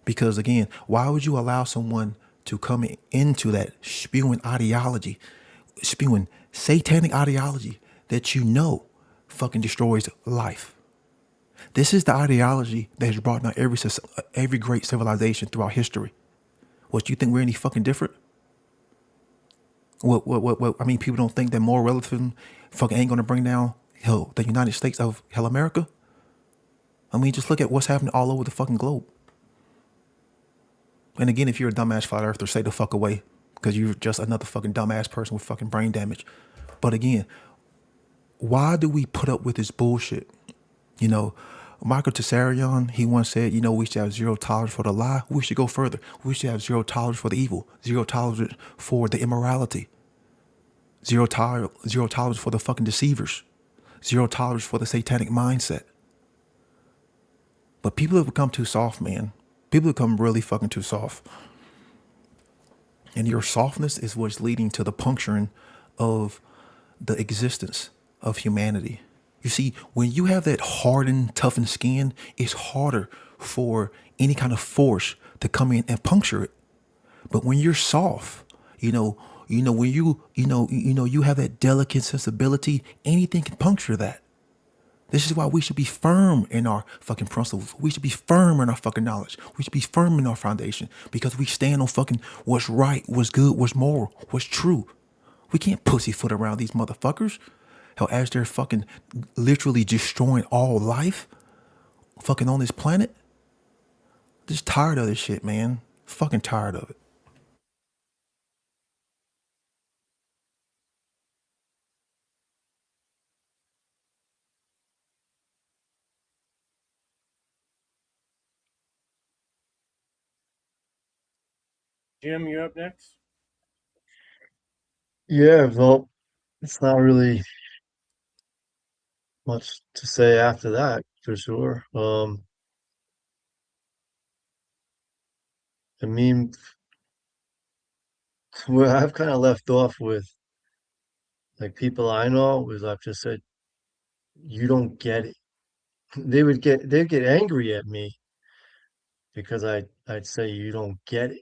Because again, why would you allow someone to come into that spewing ideology, spewing satanic ideology that you know fucking destroys life? This is the ideology that has brought down every great civilization throughout history. What, you think we're any fucking different? What? I mean, people don't think that moral relativism fucking ain't gonna bring down hell the United States of hell America. I mean, just look at what's happening all over the fucking globe. And again, if you're a dumbass flat earther, stay the fuck away because you're just another fucking dumbass person with fucking brain damage. But again, why do we put up with this bullshit? You know, Michael Tessarion, he once said, we should have zero tolerance for the lie. We should go further. We should have zero tolerance for the evil, zero tolerance for the immorality, zero tolerance for the fucking deceivers, zero tolerance for the satanic mindset. But people have become too soft, man. People have become really fucking too soft. And your softness is what's leading to the puncturing of the existence of humanity. You see, when you have that hardened, toughened skin, it's harder for any kind of force to come in and puncture it. But when you're soft, when you have that delicate sensibility, anything can puncture that. This is why we should be firm in our fucking principles. We should be firm in our fucking knowledge. We should be firm in our foundation because we stand on fucking what's right, what's good, what's moral, what's true. We can't pussyfoot around these motherfuckers. Hell, as they're fucking literally destroying all life fucking on this planet. Just tired of this shit, man. Fucking tired of it. Jim, you up next? Yeah, well, it's not really much to say after that for sure. I mean, where I've kind of left off with like people I know is I've just said, you don't get it. They'd get angry at me because I'd say you don't get it.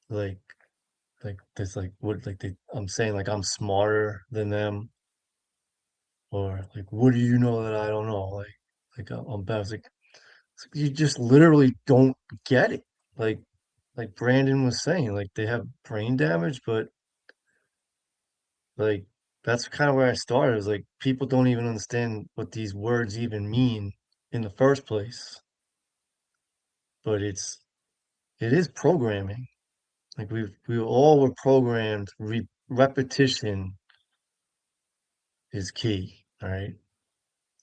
Like there's like what like I'm saying like I'm smarter than them or like what do you know that I don't know? I'm bad. It's like, you just literally don't get it. Like like Brandon was saying, like they have brain damage, but like that's kind of where I started. Is like people don't even understand what these words even mean in the first place. But it is programming. Like we all were programmed. Repetition is key. All right.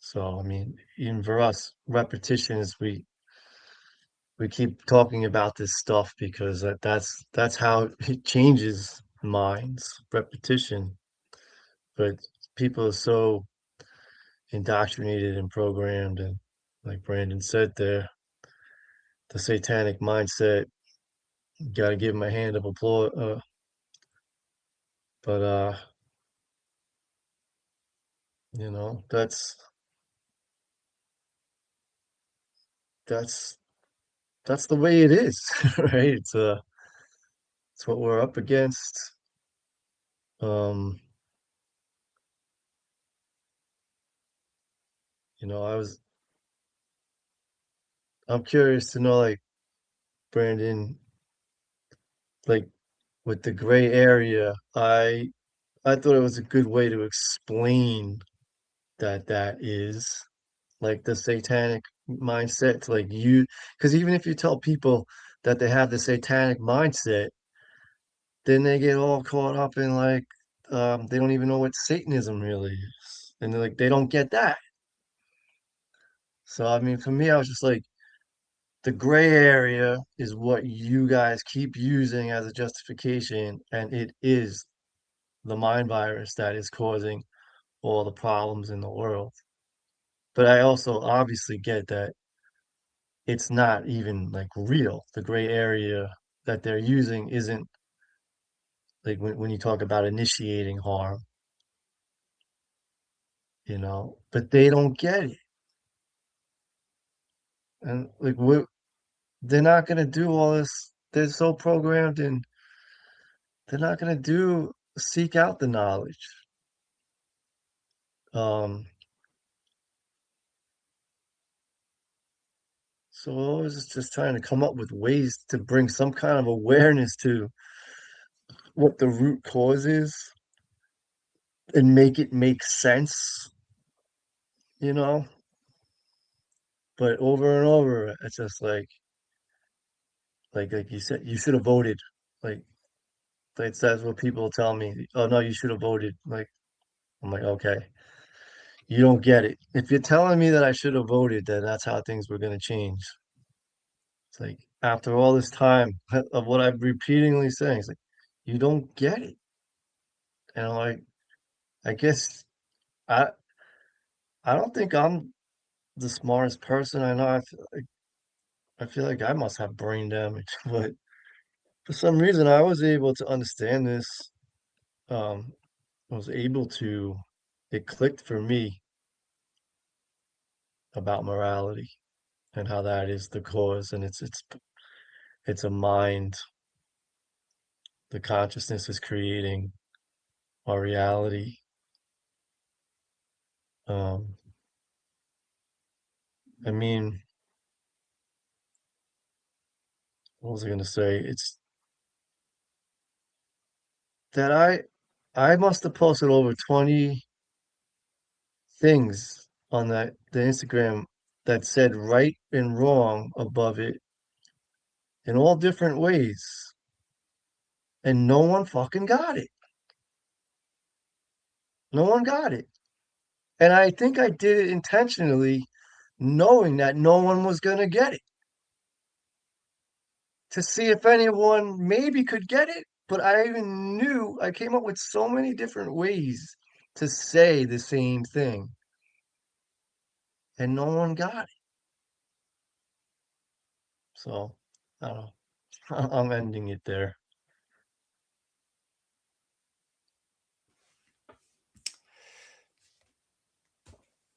So I mean, even for us, repetition is we keep talking about this stuff because that's how it changes minds. Repetition, but people are so indoctrinated and programmed, and like Brandon said there, the satanic mindset. Got to give him a hand of applause. But that's that's the way it is, right? It's what we're up against. Um, you know, I'm curious to know, like, Brandon, like, with the gray area, I thought it was a good way to explain that is like the satanic mindset to like you, because even if you tell people that they have the satanic mindset, then they get all caught up in like they don't even know what Satanism really is. And they're like they don't get that. So I mean for me I was just like the gray area is what you guys keep using as a justification, and it is the mind virus that is causing all the problems in the world. But I also obviously get that it's not even like real. The gray area that they're using isn't like when you talk about initiating harm, but they don't get it. And like they're not gonna do all this. They're so programmed and they're not gonna seek out the knowledge. Um, so I was just trying to come up with ways to bring some kind of awareness to what the root cause is and make it make sense, you know? But over and over, it's just like you said, you should have voted. Like that's what people tell me. Oh no, you should have voted. Like I'm like, okay, you don't get it. If you're telling me that I should have voted, then that's how things were gonna change. It's like after all this time of what I'm repeatedly saying, it's like you don't get it. And I'm like, I guess I I don't think I'm the smartest person I know. I feel like I must have brain damage, but for some reason I was able to understand this. Um, I was able to, it clicked for me about morality and how that is the cause, and it's a mind. The consciousness is creating our reality. Um, I mean, what was I gonna say? It's that I must have posted over 20 things on the Instagram that said right and wrong above it in all different ways, and no one fucking got it. No one got it. And I think I did it intentionally, knowing that no one was gonna get it, to see if anyone maybe could get it. But I even knew I came up with so many different ways to say the same thing, and no one got it. So I don't know. I'm ending it there.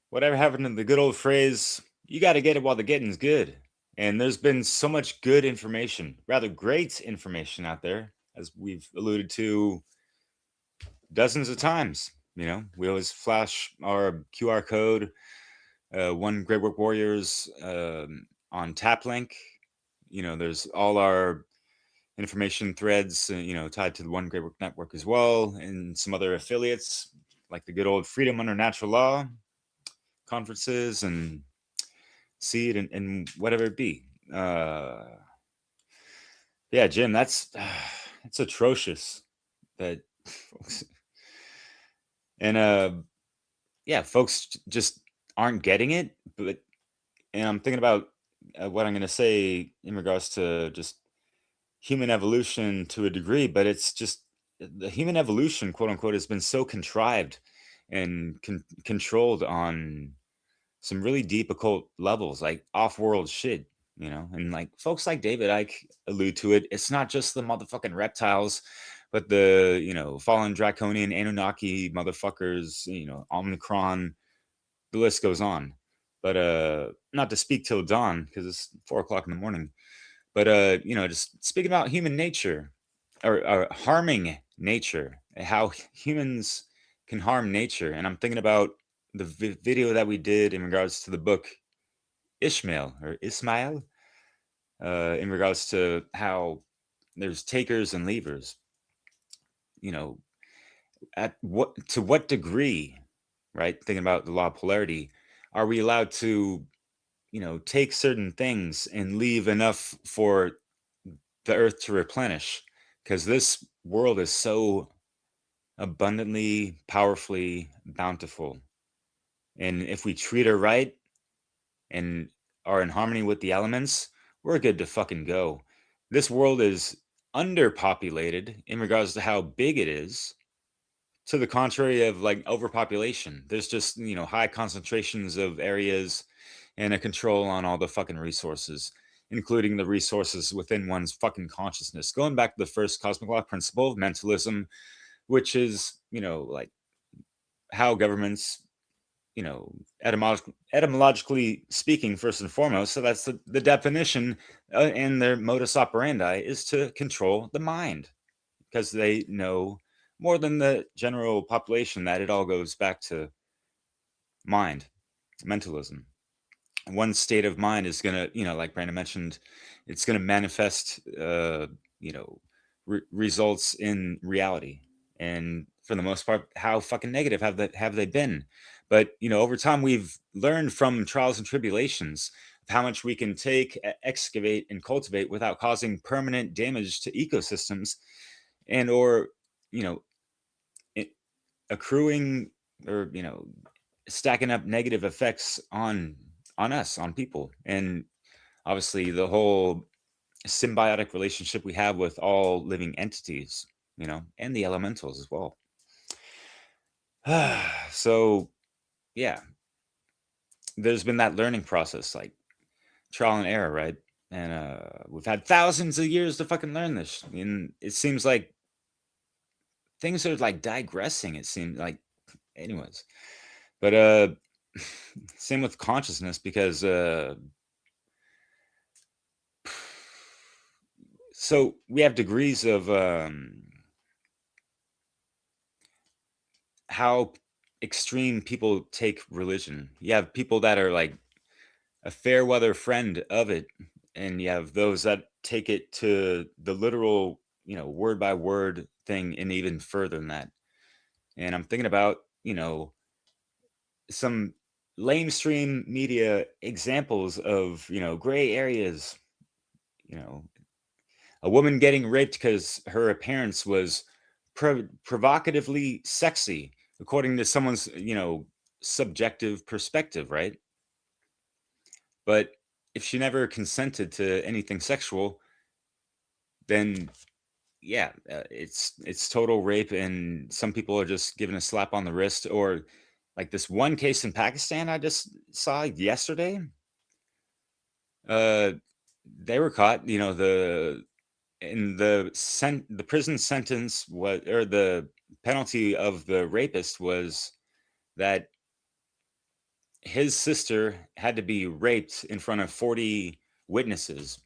Whatever happened to the good old phrase, you got to get it while the getting's good? And there's been so much good information, rather great information out there, as we've alluded to dozens of times. We always flash our QR code, One Great Work Warriors on TapLink. There's all our information threads, tied to the One Great Work Network as well, and some other affiliates like the good old Freedom Under Natural Law conferences and Seed and whatever it be. Yeah, Jim, that's it's atrocious that folks and yeah, folks just aren't getting it. And I'm thinking about what I'm going to say in regards to just human evolution to a degree, but it's just the human evolution, quote unquote, has been so contrived and controlled on some really deep occult levels, like off-world shit, and like folks like David Icke allude to it. It's not just the motherfucking reptiles, but the fallen draconian Anunnaki motherfuckers, Omicron, the list goes on. But not to speak till dawn because it's 4 o'clock in the morning, but just speaking about human nature or harming nature, how humans can harm nature. And I'm thinking about the video that we did in regards to the book Ismail, in regards to how there's takers and leavers. At what degree, right? Thinking about the law of polarity, are we allowed to, take certain things and leave enough for the earth to replenish? Because this world is so abundantly, powerfully bountiful. And if we treat her right and are in harmony with the elements, we're good to fucking go. This world is underpopulated in regards to how big it is, to the contrary of like overpopulation. There's just, high concentrations of areas and a control on all the fucking resources, including the resources within one's fucking consciousness. Going back to the first cosmic law principle of mentalism, which is, like how governments, etymologically speaking, first and foremost. So that's the definition, and their modus operandi is to control the mind, because they know more than the general population that it all goes back to mind, mentalism. One state of mind is going to, like Brandon mentioned, it's going to manifest, results in reality. And for the most part, how fucking negative have they been? But, over time, we've learned from trials and tribulations of how much we can take, excavate, and cultivate without causing permanent damage to ecosystems, and or, you know, accruing, or, stacking up negative effects on us, on people. And obviously the whole symbiotic relationship we have with all living entities, and the elementals as well. So yeah, there's been that learning process, like trial and error, right? And we've had thousands of years to fucking learn this, and it seems like things are like digressing, it seems like. Anyways, but same with consciousness, because so we have degrees of how extreme people take religion. You have people that are like a fair weather friend of it, and you have those that take it to the literal, word by word thing, and even further than that. And I'm thinking about, some lamestream media examples of, gray areas, you know, a woman getting raped because her appearance was provocatively sexy, according to someone's, subjective perspective, right? But if she never consented to anything sexual, then yeah, it's total rape, and some people are just given a slap on the wrist. Or like this one case in Pakistan I just saw yesterday. Uh, they were caught. The prison sentence was, or the penalty of the rapist was that his sister had to be raped in front of 40 witnesses.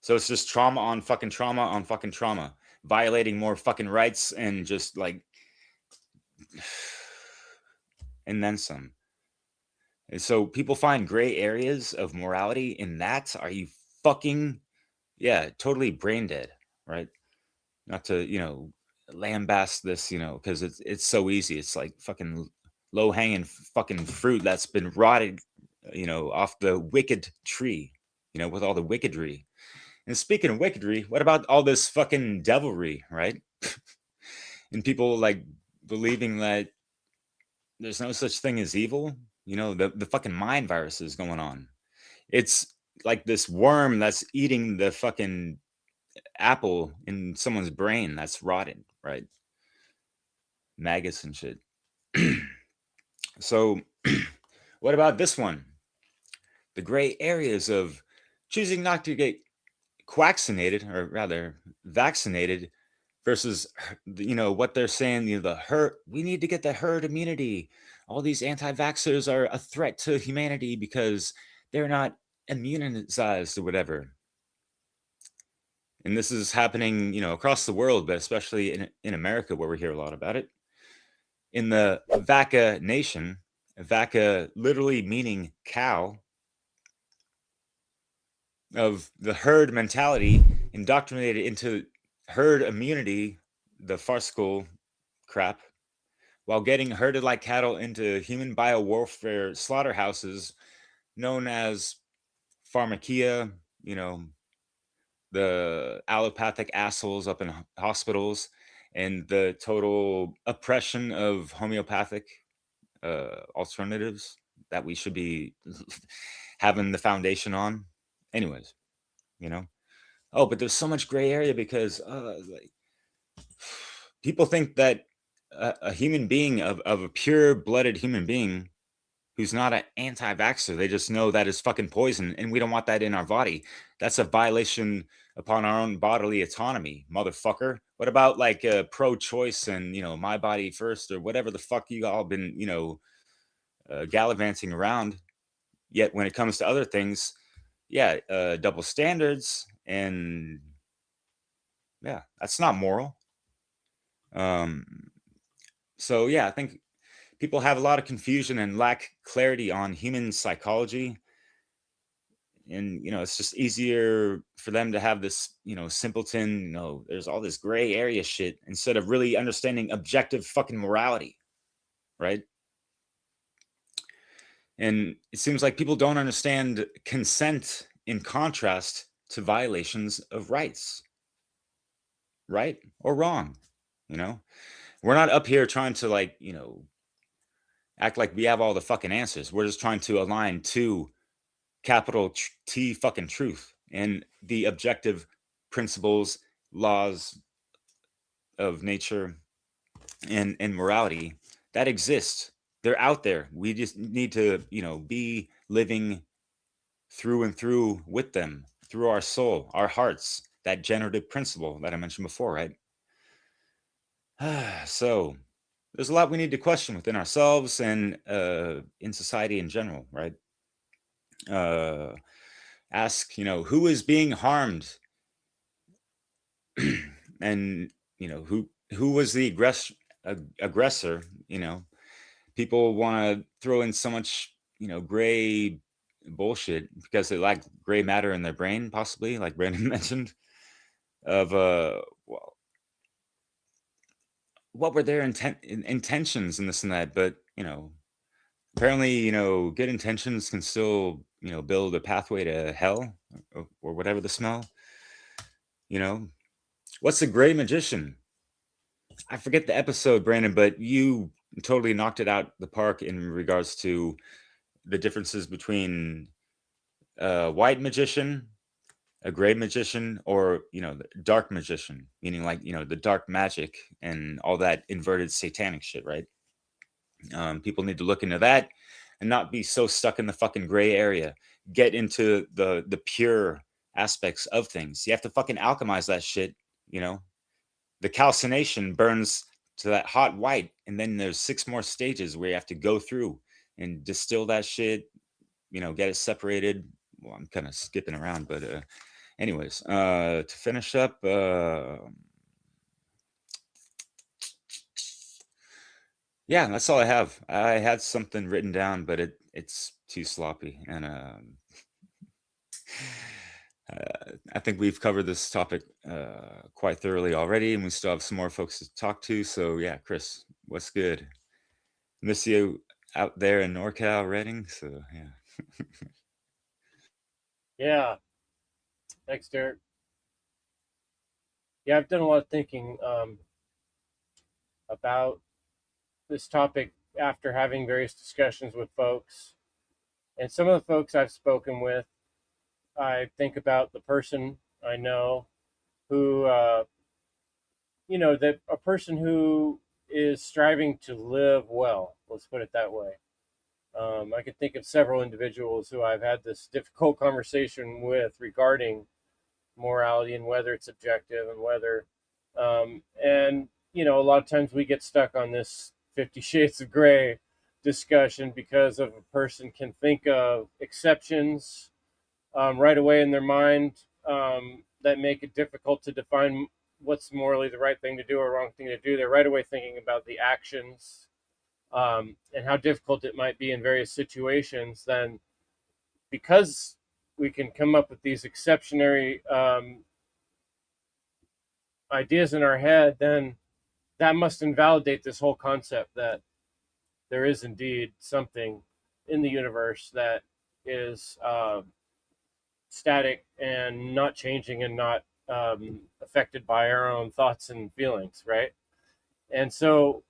So it's just trauma on fucking trauma, violating more fucking rights, and just like, and then some. And so people find gray areas of morality in that. Are you fucking, yeah, totally brain dead, right? Not to, lambast this, because it's so easy. It's like fucking low hanging fucking fruit that's been rotted, off the wicked tree, with all the wickedry. And speaking of wickedry, what about all this fucking devilry, right? And people like believing that there's no such thing as evil. The fucking mind virus is going on. It's like this worm that's eating the fucking apple in someone's brain that's rotted, right? Maggots and shit. So, what about this one? The gray areas of choosing not to get quaccinated, or rather vaccinated, versus, what they're saying, the herd, we need to get the herd immunity. all these anti-vaxxers are a threat to humanity because they're not immunized or whatever. And this is happening, across the world, but especially in America, where we hear a lot about it. In the Vaca Nation, Vaca literally meaning cow, of the herd mentality indoctrinated into herd immunity, the farcical crap, while getting herded like cattle into human biowarfare slaughterhouses known as pharmakia, the allopathic assholes up in hospitals, and the total oppression of homeopathic alternatives that we should be having the foundation on. Anyways, oh, but there's so much gray area because like, people think that a human being of a pure-blooded human being who's not an anti-vaxxer, they just know that is fucking poison, and we don't want that in our body. That's a violation upon our own bodily autonomy, motherfucker. What about like pro-choice and my body first or whatever the fuck you all been gallivanting around? Yet when it comes to other things, yeah, double standards, and yeah, that's not moral. So yeah, I think people have a lot of confusion and lack clarity on human psychology, and it's just easier for them to have this simpleton, there's all this gray area shit, instead of really understanding objective fucking morality, right? And it seems like people don't understand consent in contrast to violations of rights, right or wrong. We're not up here trying to act like we have all the fucking answers. We're just trying to align to capital T fucking truth and the objective principles, laws of nature, and morality that exist. They're out there. We just need to, be living through and through with them, through our soul, our hearts, that generative principle that I mentioned before, right? So there's a lot we need to question within ourselves and in society in general, right? Ask, who is being harmed, and who was the aggressor. People want to throw in so much gray bullshit because they lack gray matter in their brain, possibly, like Brandon mentioned, of well, what were their intentions and this and that. But apparently good intentions can still build a pathway to hell, or whatever the smell. What's a gray magician? I forget the episode, Brandon, but you totally knocked it out the park in regards to the differences between a white magician, a gray magician, or the dark magician, meaning like the dark magic and all that inverted satanic shit, right? People need to look into that and not be so stuck in the fucking gray area. Get into the pure aspects of things. You have to fucking alchemize that shit. The calcination burns to that hot white, and then there's 6 more stages where you have to go through and distill that shit, get it separated. Well, I'm kind of skipping around, but anyways, to finish up, yeah, that's all I have. I had something written down, but it's too sloppy, and I think we've covered this topic quite thoroughly already, and we still have some more folks to talk to. So yeah, Chris, what's good? Miss you out there in NorCal, Reading. So yeah. Yeah. Thanks, Derek. Yeah, I've done a lot of thinking about this topic after having various discussions with folks. And some of the folks I've spoken with, I think about the person I know who, that a person who is striving to live well. Let's put it that way. I could think of several individuals who I've had this difficult conversation with regarding morality and whether it's objective and whether, and a lot of times we get stuck on this 50 shades of gray discussion because of a person can think of exceptions right away in their mind that make it difficult to define what's morally the right thing to do or wrong thing to do. They're right away thinking about the actions and how difficult it might be in various situations. Then, because we can come up with these exceptionary ideas in our head, then that must invalidate this whole concept that there is indeed something in the universe that is static and not changing and not affected by our own thoughts and feelings, right? And so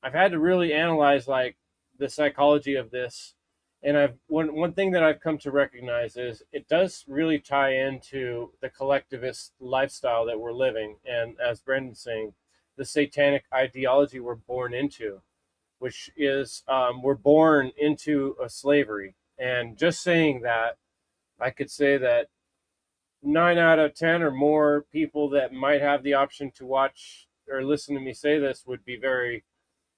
I've had to really analyze like the psychology of this, and I've one thing that I've come to recognize is it does really tie into the collectivist lifestyle that we're living, and as Brendan's saying, the satanic ideology we're born into, which is we're born into a slavery. And just saying that, I could say that 9 out of 10 or more people that might have the option to watch or listen to me say this would be very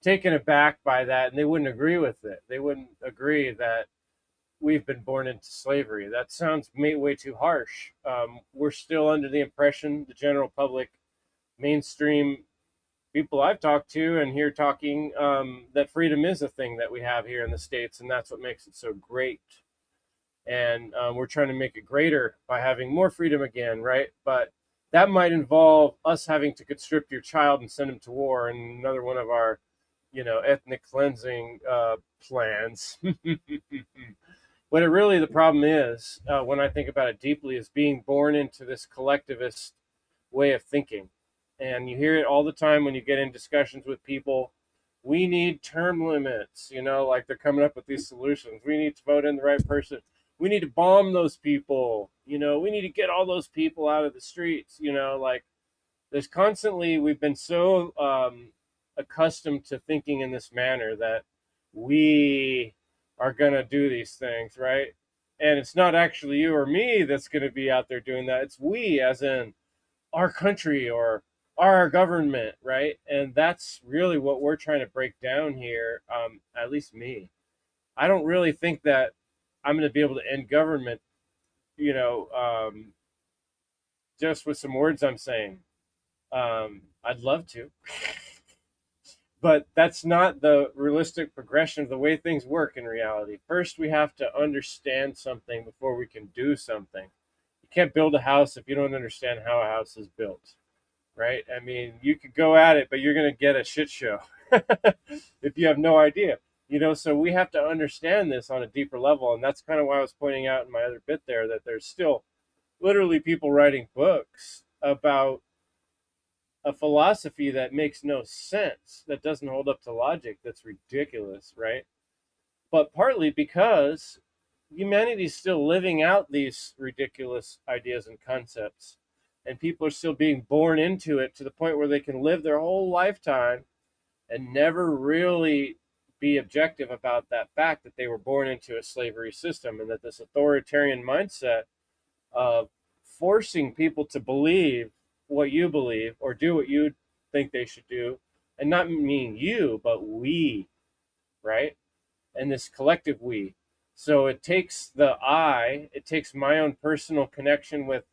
taken aback by that, and they wouldn't agree with it. They wouldn't agree that we've been born into slavery. That sounds way too harsh. We're still under the impression, the general public, mainstream people I've talked to and hear talking, that freedom is a thing that we have here in the States, and that's what makes it so great. And we're trying to make it greater by having more freedom again, right? But that might involve us having to conscript your child and send him to war, and another one of our, ethnic cleansing plans. What it really the problem is, when I think about it deeply, is being born into this collectivist way of thinking. And you hear it all the time when you get in discussions with people. We need term limits, like they're coming up with these solutions. We need to vote in the right person. We need to bomb those people. We need to get all those people out of the streets. Like there's constantly, we've been so accustomed to thinking in this manner that we are going to do these things, right? And it's not actually you or me that's going to be out there doing that. It's we, as in our country or our government, right? And that's really what we're trying to break down here. At least me. I don't really think that I'm going to be able to end government, just with some words I'm saying. I'd love to, but that's not the realistic progression of the way things work in reality. First, we have to understand something before we can do something. You can't build a house if you don't understand how a house is built, right? I mean, you could go at it, but you're going to get a shit show if you have no idea. So we have to understand this on a deeper level. And that's kind of why I was pointing out in my other bit there that there's still literally people writing books about a philosophy that makes no sense, that doesn't hold up to logic, that's ridiculous, right? But partly because humanity's still living out these ridiculous ideas and concepts, and people are still being born into it to the point where they can live their whole lifetime and never really be objective about that fact that they were born into a slavery system, and that this authoritarian mindset of forcing people to believe what you believe or do what you think they should do, and not mean you, but we, right? And this collective we. So it takes it takes my own personal connection with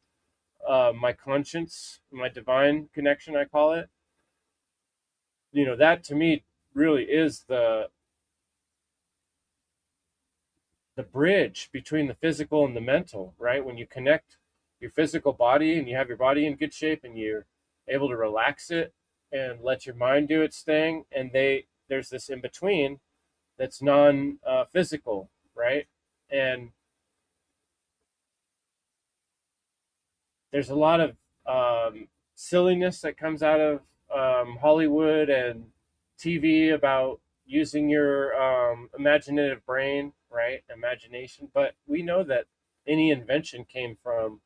my conscience, my divine connection, I call it. That to me really is the bridge between the physical and the mental, right? When you connect your physical body and you have your body in good shape and you're able to relax it and let your mind do its thing, and there's this in between that's non physical, right? And there's a lot of silliness that comes out of Hollywood and TV about using your imaginative brain, right? Imagination. But we know that any invention came from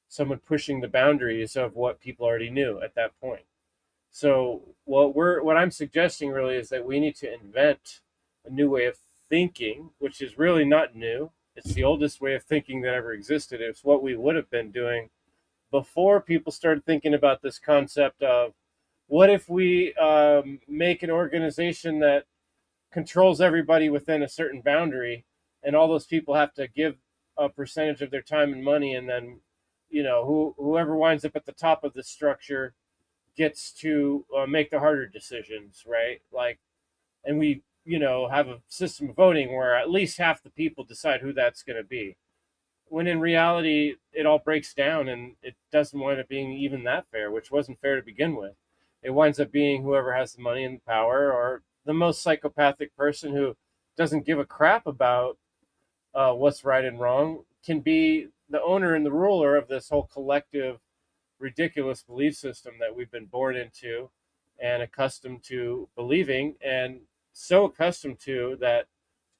someone pushing the boundaries of what people already knew at that point. So what I'm suggesting really is that we need to invent a new way of thinking, which is really not new. It's the oldest way of thinking that ever existed. It's what we would have been doing before people started thinking about this concept of what if we make an organization that controls everybody within a certain boundary, and all those people have to give a percentage of their time and money, and then whoever winds up at the top of the structure gets to make the harder decisions, right? Like, and we have a system of voting where at least half the people decide who that's going to be, when in reality it all breaks down and it doesn't wind up being even that fair, which wasn't fair to begin with. It winds up being whoever has the money and the power, or the most psychopathic person who doesn't give a crap about what's right and wrong, can be the owner and the ruler of this whole collective ridiculous belief system that we've been born into and accustomed to believing, and so accustomed to that,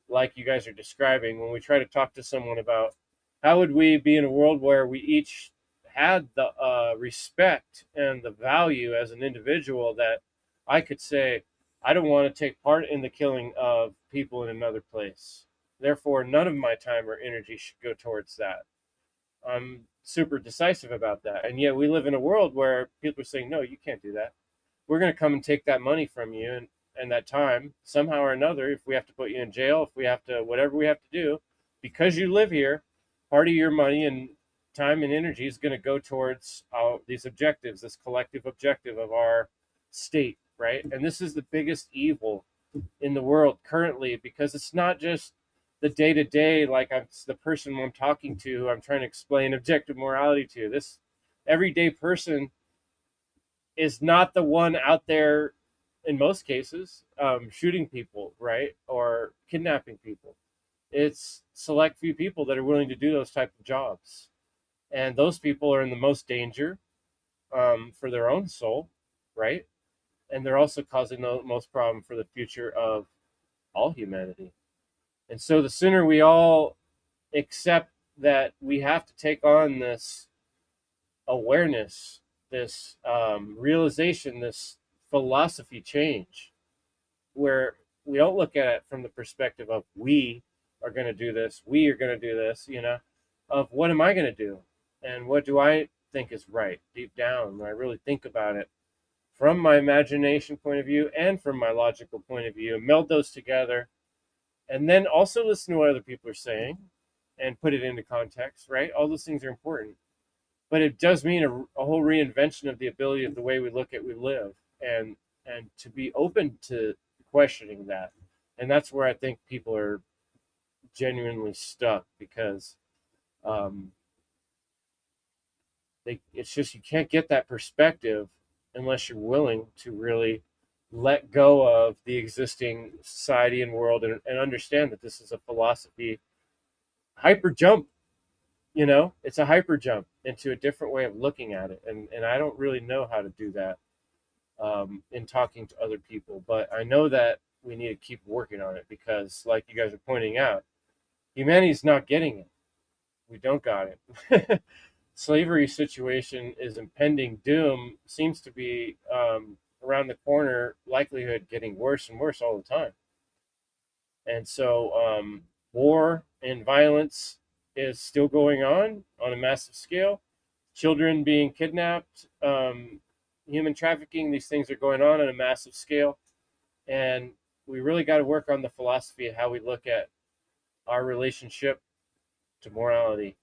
like you guys are describing, when we try to talk to someone about how would we be in a world where we each had the respect and the value as an individual, that I could say, I don't want to take part in the killing of people in another place. Therefore, none of my time or energy should go towards that. I'm super decisive about that. And yet we live in a world where people are saying, no, you can't do that. We're going to come and take that money from you, and that time, somehow or another, if we have to put you in jail, if we have to, whatever we have to do, because you live here, part of your money and time and energy is going to go towards these objectives, this collective objective of our state, right? And this is the biggest evil in the world currently, because it's not just the day to day, like the person I'm talking to, who I'm trying to explain objective morality to. This everyday person is not the one out there, in most cases, shooting people, right, or kidnapping people. It's select few people that are willing to do those type of jobs, and those people are in the most danger for their own soul, right? And they're also causing the most problem for the future of all humanity. And so the sooner we all accept that we have to take on this awareness, this realization, this philosophy change, where we don't look at it from the perspective of we are going to do this, we are going to do this, of what am I going to do? And what do I think is right deep down, when I really think about it from my imagination point of view and from my logical point of view, and meld those together, and then also listen to what other people are saying and put it into context, right? All those things are important. But it does mean a whole reinvention of the ability of the way we live, and to be open to questioning that. And that's where I think people are genuinely stuck, because it's just, you can't get that perspective unless you're willing to really let go of the existing society and world, and understand that this is a philosophy hyper jump. It's a hyper jump into a different way of looking at it, and I don't really know how to do that in talking to other people, but I know that we need to keep working on it, because, like you guys are pointing out, humanity's not getting it. We don't got it. Slavery situation is impending doom, seems to be around the corner, likelihood getting worse and worse all the time. And so war and violence is still going on a massive scale. Children being kidnapped, human trafficking, these things are going on a massive scale. And we really got to work on the philosophy of how we look at our relationship to morality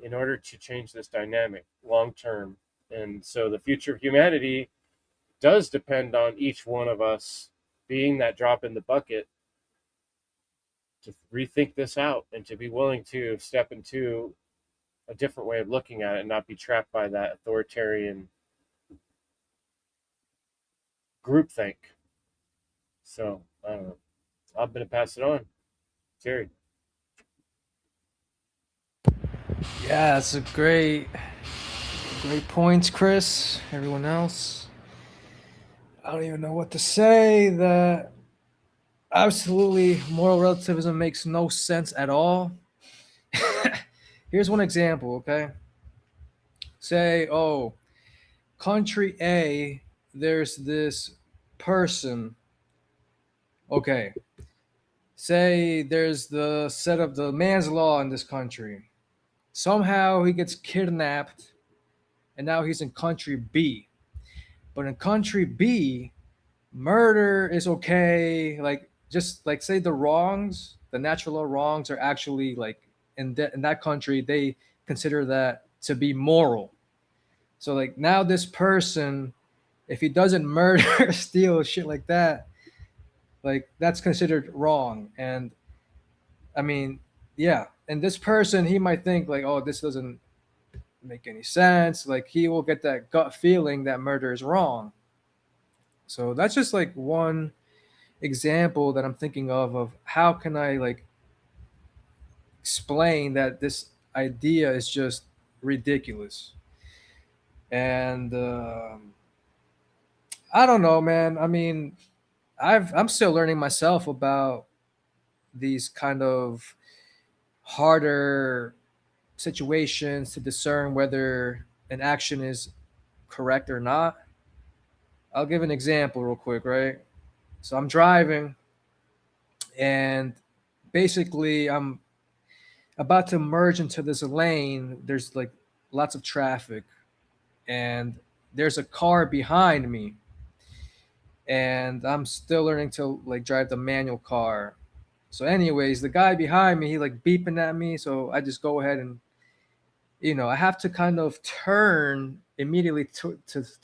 in order to change this dynamic long term. And so the future of humanity does depend on each one of us being that drop in the bucket to rethink this out, and to be willing to step into a different way of looking at it, and not be trapped by that authoritarian groupthink. So I don't know. I'm going to pass it on. Jerry. Yeah, it's a great points, Chris. Everyone else, I don't even know what to say. That absolutely moral relativism makes no sense at all. Here's one example, okay? Say, oh, country A, there's this person. Okay. Say there's the set of the man's law in this country. Somehow he gets kidnapped, and now he's in country B. But in country B, murder is okay. Like, just like say the wrongs, the natural law wrongs are actually like in that country they consider that to be moral. So like now this person, if he doesn't murder, steal, shit like that, like that's considered wrong. And I mean, yeah, and this person he might think like, oh, this doesn't make any sense. Like he will get that gut feeling that murder is wrong. So that's just like one example that I'm thinking of how can I like explain that this idea is just ridiculous. And I don't know, man. I mean, I'm still learning myself about these kind of harder situations to discern whether an action is correct or not. I'll give an example real quick, right? So I'm driving and basically I'm about to merge into this lane. There's like lots of traffic and there's a car behind me and I'm still learning to like drive the manual car. So anyways, the guy behind me, he like beeping at me, so I just go ahead and I have to kind of turn immediately to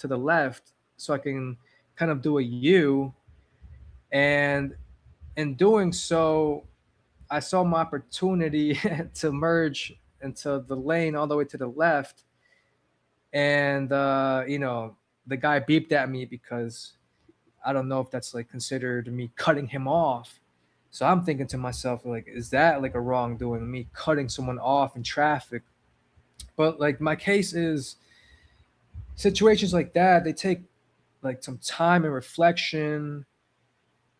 the left so I can kind of do a U. And in doing so, I saw my opportunity to merge into the lane all the way to the left. And, the guy beeped at me because I don't know if that's like considered me cutting him off. So I'm thinking to myself, like, is that like a wrongdoing, me cutting someone off in traffic? But like my case is situations like that, they take like some time and reflection.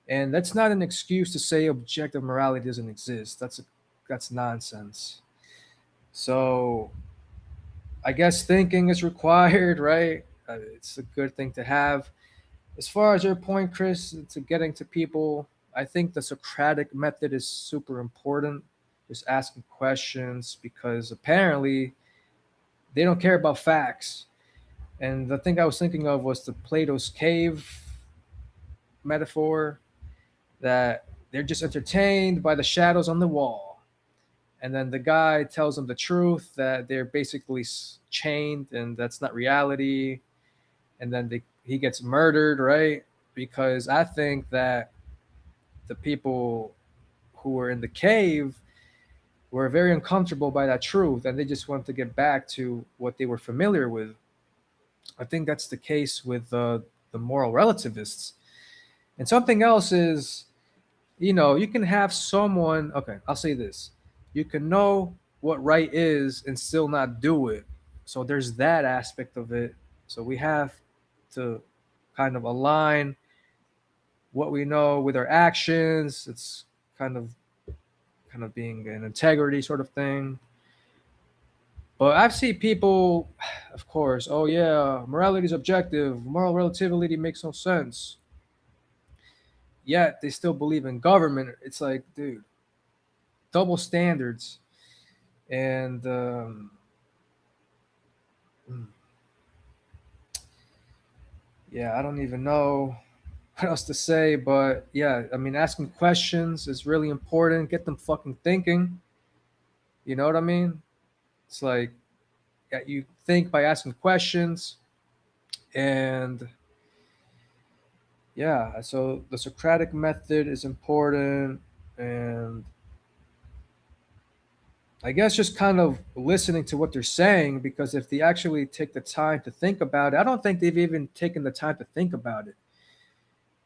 And that's not an excuse to say objective morality doesn't exist. That's nonsense. So I guess thinking is required, right? It's a good thing to have. As far as your point, Chris, to getting to people, I think the Socratic method is super important. Just asking questions because apparently they don't care about facts. And the thing I was thinking of was the Plato's cave metaphor that they're just entertained by the shadows on the wall. And then the guy tells them the truth that they're basically chained and that's not reality. And then he gets murdered, right? Because I think that the people who were in the cave were very uncomfortable by that truth and they just wanted to get back to what they were familiar with. I think that's the case with the moral relativists. And something else is, you can have someone, okay, I'll say this. You can know what right is and still not do it. So there's that aspect of it. So we have to kind of align what we know with our actions. It's kind of being an integrity sort of thing. But I've seen people, of course, oh yeah, morality is objective, moral relativity makes no sense. Yet they still believe in government. It's like, dude, double standards. And mm, yeah, I don't even know what else to say. But yeah, I mean, asking questions is really important. Get them fucking thinking. You know what I mean? It's like, yeah, you think by asking questions. And yeah, so the Socratic method is important. And I guess just kind of listening to what they're saying, because if they actually take the time to think about it, I don't think they've even taken the time to think about it.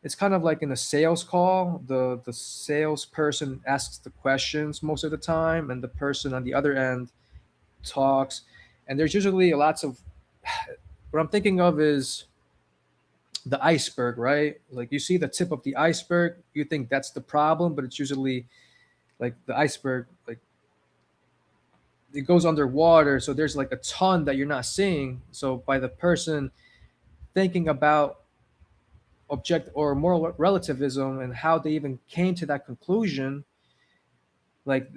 It's kind of like in a sales call, the salesperson asks the questions most of the time, and the person on the other end talks. And there's usually lots of what I'm thinking of is the iceberg, right? Like you see the tip of the iceberg, you think that's the problem, but it's usually like the iceberg, like it goes underwater, so there's like a ton that you're not seeing. So by the person thinking about object or moral relativism and how they even came to that conclusion, like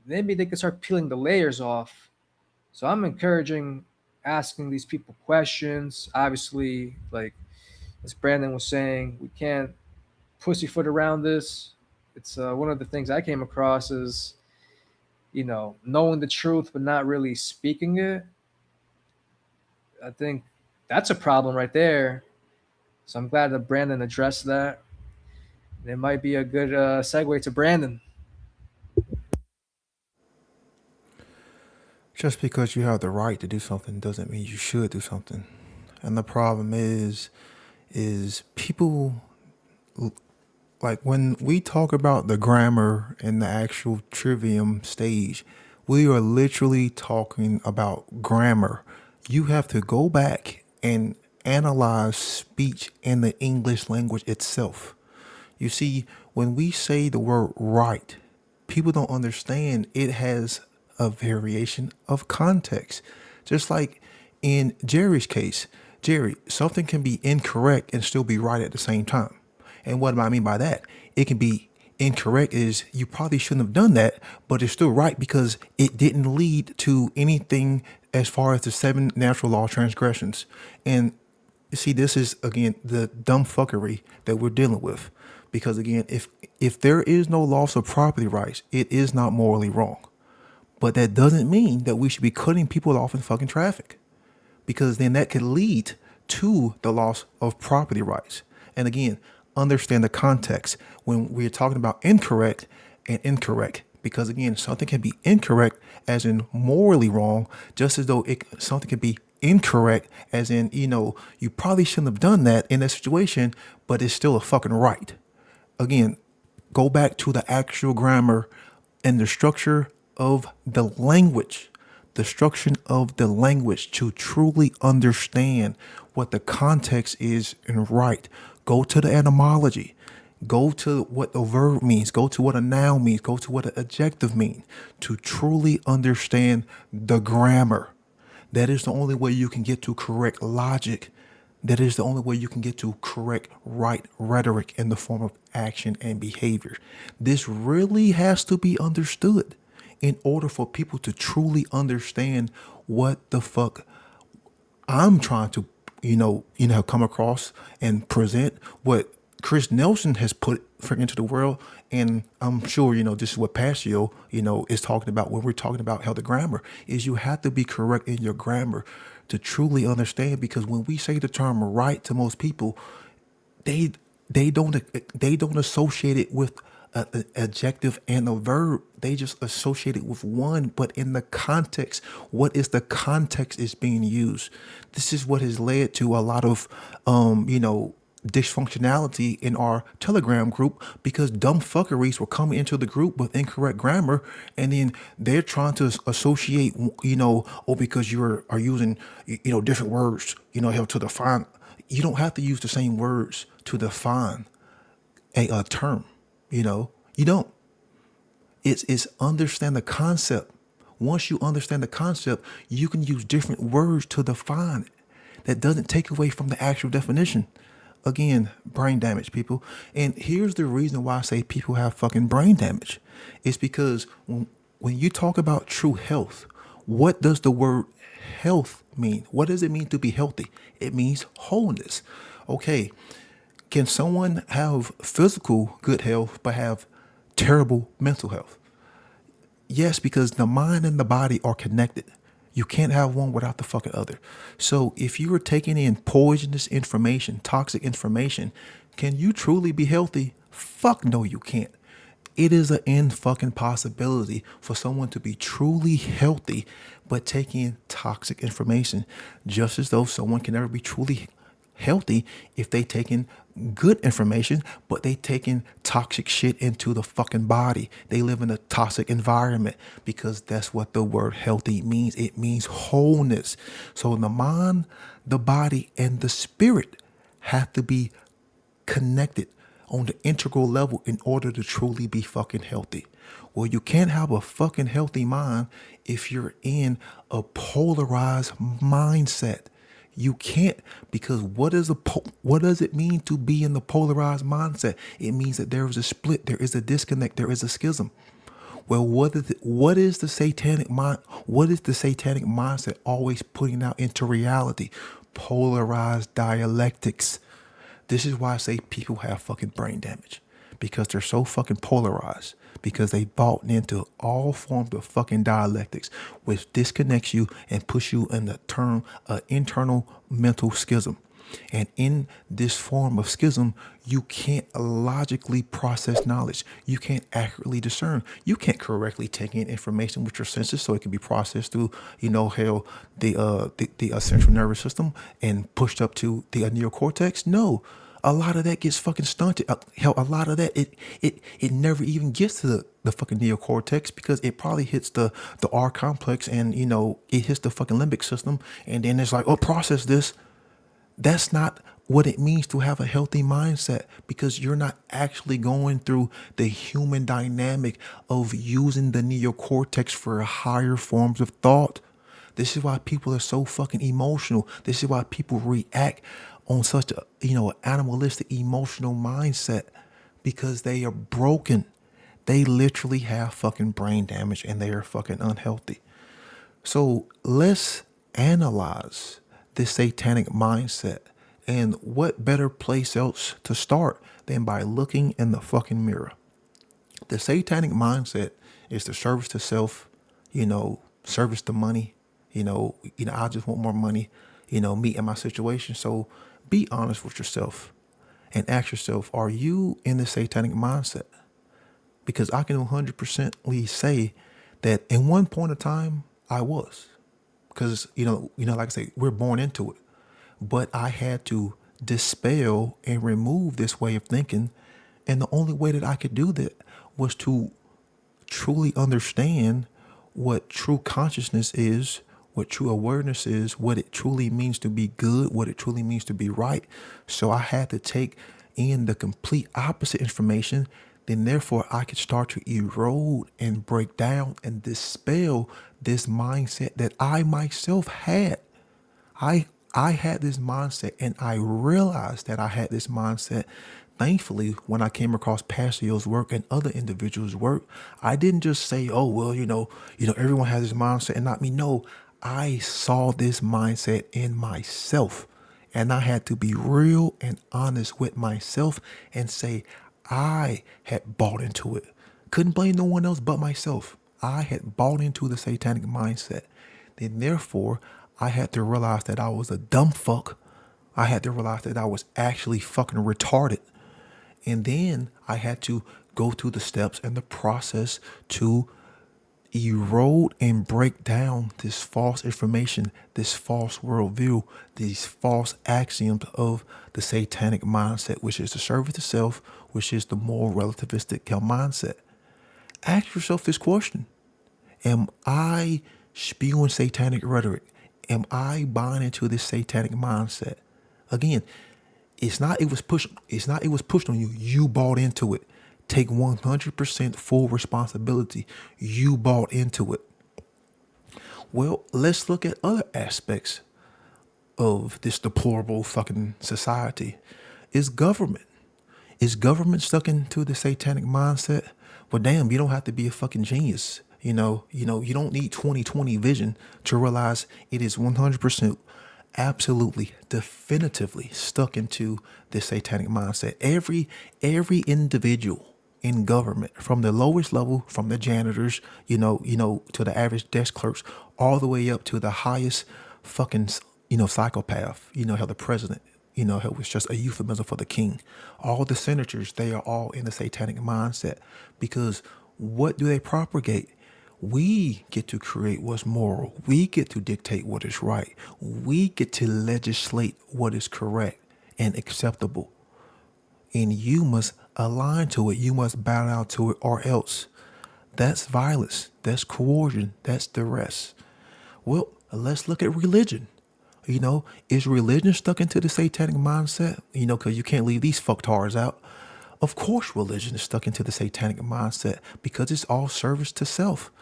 maybe they could start peeling the layers off. So I'm encouraging asking these people questions. Obviously, like as Brandon was saying, we can't pussyfoot around this. It's one of the things I came across is, knowing the truth but not really speaking it. I think that's a problem right there. So I'm glad that Brandon addressed that. It might be a good segue to Brandon. Just because you have the right to do something doesn't mean you should do something. And the problem is people, like when we talk about the grammar and the actual trivium stage, we are literally talking about grammar. You have to go back and analyze speech in the English language itself. You see, when we say the word right, people don't understand it has a variation of context. Just like in Jerry's case, Jerry, something can be incorrect and still be right at the same time. And what do I mean by that? It can be incorrect is you probably shouldn't have done that, but it's still right because it didn't lead to anything as far as the 7 natural law transgressions. And you see, this is again the dumb fuckery that we're dealing with. Because again, if there is no loss of property rights, it is not morally wrong. But that doesn't mean that we should be cutting people off in fucking traffic, because then that could lead to the loss of property rights. And again, understand the context when we're talking about incorrect and incorrect, because again, something can be incorrect as in morally wrong, just as though something can be incorrect as in, you probably shouldn't have done that in that situation, but it's still a fucking right. Again, go back to the actual grammar and the structure of the language, to truly understand what the context is and right. Go to the etymology. Go to what a verb means. Go to what a noun means. Go to what an adjective means to truly understand the grammar. That is the only way you can get to correct logic. That is the only way you can get to correct right rhetoric in the form of action and behavior. This really has to be understood in order for people to truly understand what the fuck I'm trying to, come across and present, what Chris Nelson has put into the world. And I'm sure, this is what Passio, is talking about when we're talking about how the grammar is. You have to be correct in your grammar to truly understand, because when we say the term right to most people, they don't associate it with an adjective and a verb. They just associate it with one. But in the context, what is the context is being used? This is what has led to a lot of dysfunctionality in our Telegram group, because dumb fuckeries were coming into the group with incorrect grammar, and then they're trying to associate, because you are using, different words, to define. You don't have to use the same words to define a term. You don't. It's understand the concept. Once you understand the concept, you can use different words to define it. That doesn't take away from the actual definition. Again, brain damage, people. And here's the reason why I say people have fucking brain damage. It's because when you talk about true health, what does the word health mean? What does it mean to be healthy? It means wholeness. Okay, can someone have physical good health but have terrible mental health? Yes, because the mind and the body are connected. You can't have one without the fucking other. So if you are taking in poisonous information, toxic information, can you truly be healthy? Fuck no, you can't. It is an in fucking possibility for someone to be truly healthy but taking in toxic information, just as though someone can never be truly healthy if they taking good information, but they taking toxic shit into the fucking body. They live in a toxic environment, because that's what the word healthy means. It means wholeness. So the mind, the body, and the spirit have to be connected on the integral level in order to truly be fucking healthy. Well, you can't have a fucking healthy mind if you're in a polarized mindset. You can't, because what does it mean to be in the polarized mindset? It means that there is a split, there is a disconnect, there is a schism. Well, what is the satanic mind? What is the satanic mindset always putting out into reality? Polarized dialectics. This is why I say people have fucking brain damage, because they're so fucking polarized, because they bought into all forms of fucking dialectics, which disconnects you and puts you in the term internal mental schism. And in this form of schism, you can't logically process knowledge. You can't accurately discern. You can't correctly take in information with your senses so it can be processed through, hell, the central nervous system and pushed up to the neocortex. No, a lot of that gets fucking stunted. Hell, a lot of that it never even gets to the fucking neocortex because it probably hits the R complex and it hits the fucking limbic system and then it's like, oh, process this. That's not what it means to have a healthy mindset because you're not actually going through the human dynamic of using the neocortex for higher forms of thought. This is why people are so fucking emotional. This is why people react on such a, animalistic emotional mindset because they are broken. They literally have fucking brain damage and they are fucking unhealthy. So let's analyze this satanic mindset. And what better place else to start than by looking in the fucking mirror? The satanic mindset is the service to self, service to money. I just want more money, me and my situation. So be honest with yourself and ask yourself, are you in the satanic mindset? Because I can 100% say that in one point of time, I was. Because, like I say, we're born into it. But I had to dispel and remove this way of thinking. And the only way that I could do that was to truly understand what true consciousness is, what true awareness is, what it truly means to be good, what it truly means to be right. So I had to take in the complete opposite information. Then therefore I could start to erode and break down and dispel this mindset that I myself had. I had this mindset and I realized that I had this mindset. Thankfully, when I came across Pascal's work and other individuals' work, I didn't just say, oh, well, everyone has this mindset and not me. No, I saw this mindset in myself and I had to be real and honest with myself and say, I had bought into it. Couldn't blame no one else but myself. I had bought into the satanic mindset. Then therefore, I had to realize that I was a dumb fuck. I had to realize that I was actually fucking retarded. And then I had to go through the steps and the process to erode and break down this false information, this false worldview, these false axioms of the satanic mindset, which is the service to self, which is the moral relativistic mindset. Ask yourself this question. Am I spewing satanic rhetoric? Am I buying into this satanic mindset? Again, it's not it was pushed on you. You bought into it. Take 100% full responsibility. You bought into it. Well, let's look at other aspects of this deplorable fucking society. Is government. Is government stuck into the satanic mindset? Well, damn, you don't have to be a fucking genius. You don't need 20/20 vision to realize it is 100% absolutely definitively stuck into this satanic mindset. Every individual in government, from the lowest level, from the janitors, to the average desk clerks, all the way up to the highest fucking, psychopath, how the president, how it was just a euphemism for the king. All the senators, they are all in the satanic mindset because what do they propagate? We get to create what's moral. We get to dictate what is right. We get to legislate what is correct and acceptable. And you must align to it. You must bow down to it or else. That's violence. That's coercion. That's duress. Well, let's look at religion. Is religion stuck into the satanic mindset? Because you can't leave these fucktards out. Of course, religion is stuck into the satanic mindset because it's all service to self.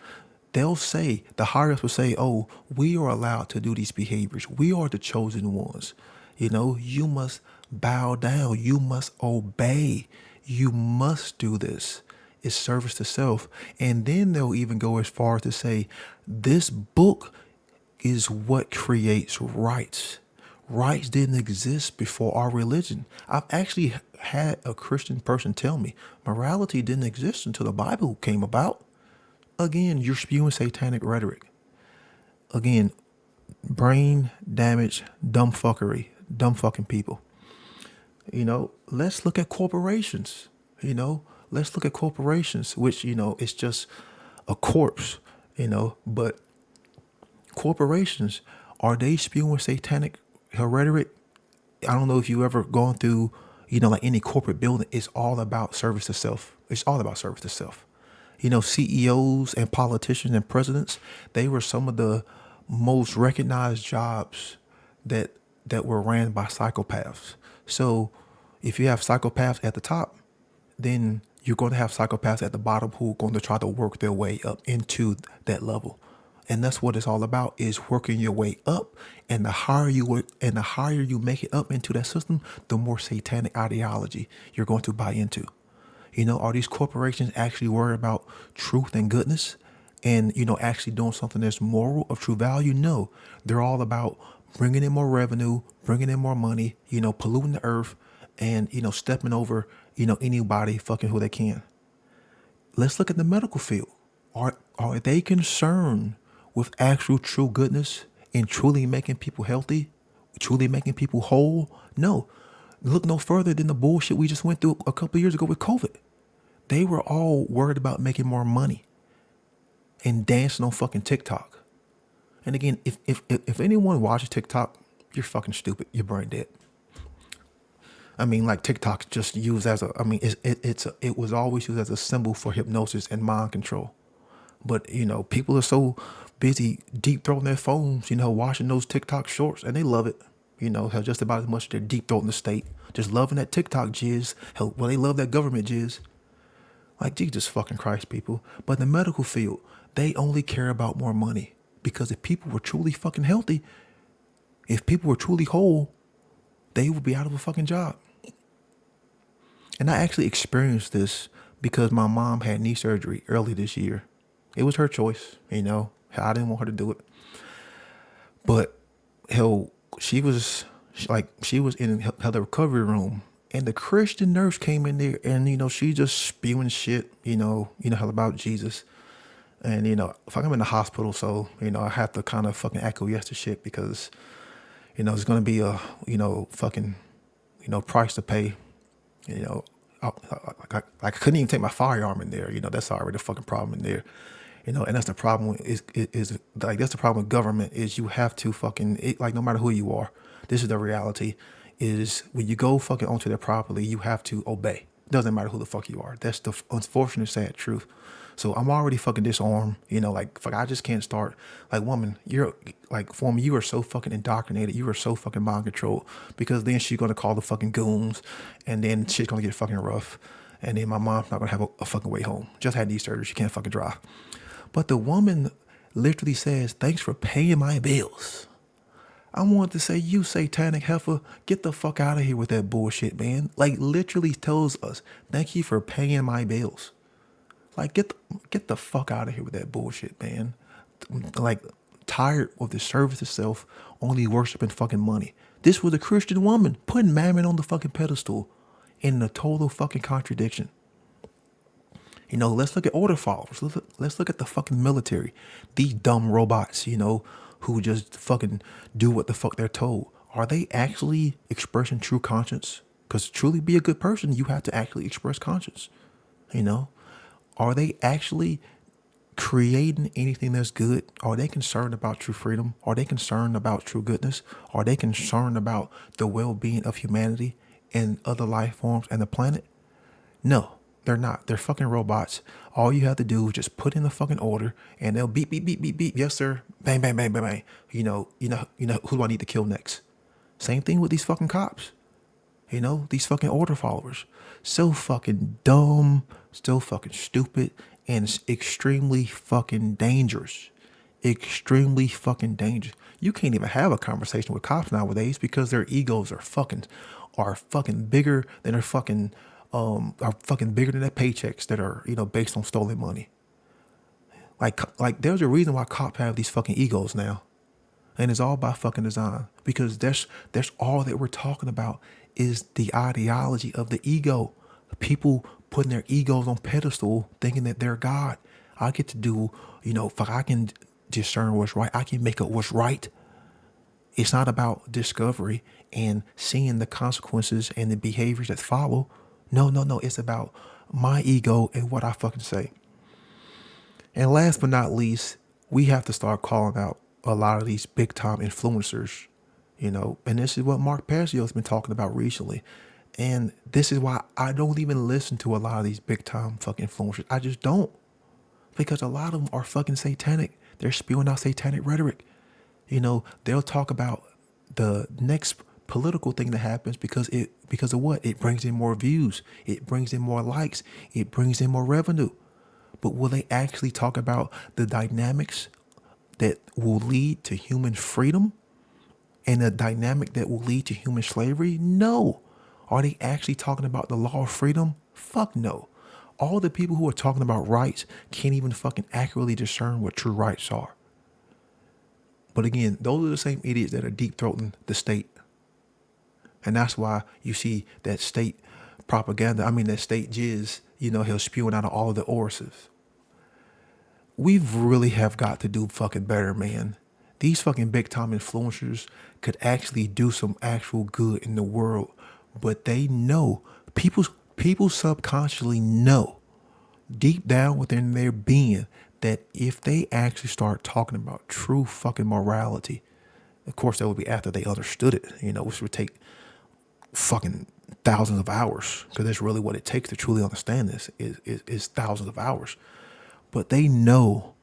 They'll say, the higher ups will say, oh, we are allowed to do these behaviors. We are the chosen ones. You must bow down. You must obey. You must do this. It's service to self. And then they'll even go as far as to say, this book is what creates rights. Rights didn't exist before our religion. I've actually had a Christian person tell me morality didn't exist until the Bible came about. Again, you're spewing satanic rhetoric. Again, brain damage, dumb fuckery, dumb fucking people. Let's look at corporations. Let's look at corporations, which, it's just a corpse, but corporations, are they spewing satanic rhetoric? I don't know if you ever gone through, like any corporate building. It's all about service to self. It's all about service to self. CEOs and politicians and presidents, they were some of the most recognized jobs that were ran by psychopaths. So if you have psychopaths at the top, then you're going to have psychopaths at the bottom who are going to try to work their way up into that level. And that's what it's all about, is working your way up. And the higher you make it up into that system, the more satanic ideology you're going to buy into. Are these corporations actually worried about truth and goodness and, actually doing something that's moral, of true value? No, they're all about bringing in more revenue, bringing in more money, polluting the earth and, stepping over, anybody fucking who they can. Let's look at the medical field. Are they concerned with actual true goodness and truly making people healthy, truly making people whole? No. Look no further than the bullshit we just went through a couple of years ago with COVID. They were all worried about making more money and dancing on fucking TikTok. And again, if anyone watches TikTok, you're fucking stupid. You're brain dead. I mean, like TikTok just used as it was always used as a symbol for hypnosis and mind control. But, people are so busy deep throating their phones, watching those TikTok shorts, and they love it. Have just about as much as they're deep throating the state, just loving that TikTok jizz. Hell, well, they love that government jizz. Like, Jesus fucking Christ, people. But in the medical field, they only care about more money. Because if people were truly fucking healthy, if people were truly whole, they would be out of a fucking job. And I actually experienced this because my mom had knee surgery early this year. It was her choice, I didn't want her to do it. But hell, she was in the recovery room, and the Christian nurse came in there, and she just spewing shit, hell about Jesus. And fuck, I'm in the hospital, so I have to kind of fucking acquiesce to shit because it's gonna be a fucking price to pay. I couldn't even take my firearm in there. That's already a fucking problem in there. And that's the problem is that's the problem with government is you have to fucking no matter who you are, this is the reality, is when you go fucking onto their property, you have to obey. Doesn't matter who the fuck you are. That's the unfortunate, sad truth. So I'm already fucking disarmed, fuck, I just can't start. Like, woman, you're for me, you are so fucking indoctrinated. You are so fucking mind controlled because then she's going to call the fucking goons and then shit's going to get fucking rough. And then my mom's not going to have a fucking way home. Just had knee surgery. She can't fucking drive. But the woman literally says, thanks for paying my bills. I wanted to say, you satanic heifer, get the fuck out of here with that bullshit, man. Like, literally tells us, thank you for paying my bills. Like, get the fuck out of here with that bullshit, man. Like, tired of the service itself, only worshiping fucking money. This was a Christian woman putting mammon on the fucking pedestal in a total fucking contradiction. Let's look at order followers. Let's look at the fucking military. These dumb robots, who just fucking do what the fuck they're told. Are they actually expressing true conscience? Because to truly be a good person, you have to actually express conscience. Are they actually creating anything that's good? Are they concerned about true freedom? Are they concerned about true goodness? Are they concerned about the well-being of humanity and other life forms and the planet? No. They're not. They're fucking robots. All you have to do is just put in the fucking order and they'll beep, beep, beep, beep, beep. Yes, sir. Bang, bang, bang, bang, bang. Who do I need to kill next? Same thing with these fucking cops. These fucking order followers. So fucking dumb, so fucking stupid, and it's extremely fucking dangerous. Extremely fucking dangerous. You can't even have a conversation with cops nowadays because their egos are fucking bigger than their fucking are fucking bigger than their paychecks that are, based on stolen money. Like there's a reason why cops have these fucking egos now. And it's all by fucking design, because that's all that we're talking about is the ideology of the ego. People putting their egos on pedestal, thinking that they're God. I get to do, fuck, I can discern what's right. I can make up what's right. It's not about discovery and seeing the consequences and the behaviors that follow. No, no, no. It's about my ego and what I fucking say. And last but not least, we have to start calling out a lot of these big time influencers, and this is what Mark Passio has been talking about recently. And this is why I don't even listen to a lot of these big time fucking influencers. I just don't. Because a lot of them are fucking satanic. They're spewing out satanic rhetoric. They'll talk about the next political thing that happens because of what? It brings in more views. It brings in more likes. It brings in more revenue. But will they actually talk about the dynamics that will lead to human freedom and the dynamic that will lead to human slavery? No. Are they actually talking about the law of freedom? Fuck no. All the people who are talking about rights can't even fucking accurately discern what true rights are. But again, those are the same idiots that are deep throating the state. And that's why you see that state propaganda, that state jizz, he'll spewing out of all of the orifices. We really have got to do fucking better, man. These fucking big time influencers could actually do some actual good in the world, but they know, people subconsciously know deep down within their being that if they actually start talking about true fucking morality, of course that would be after they understood it, which would take fucking thousands of hours, because that's really what it takes to truly understand this is thousands of hours. But they know,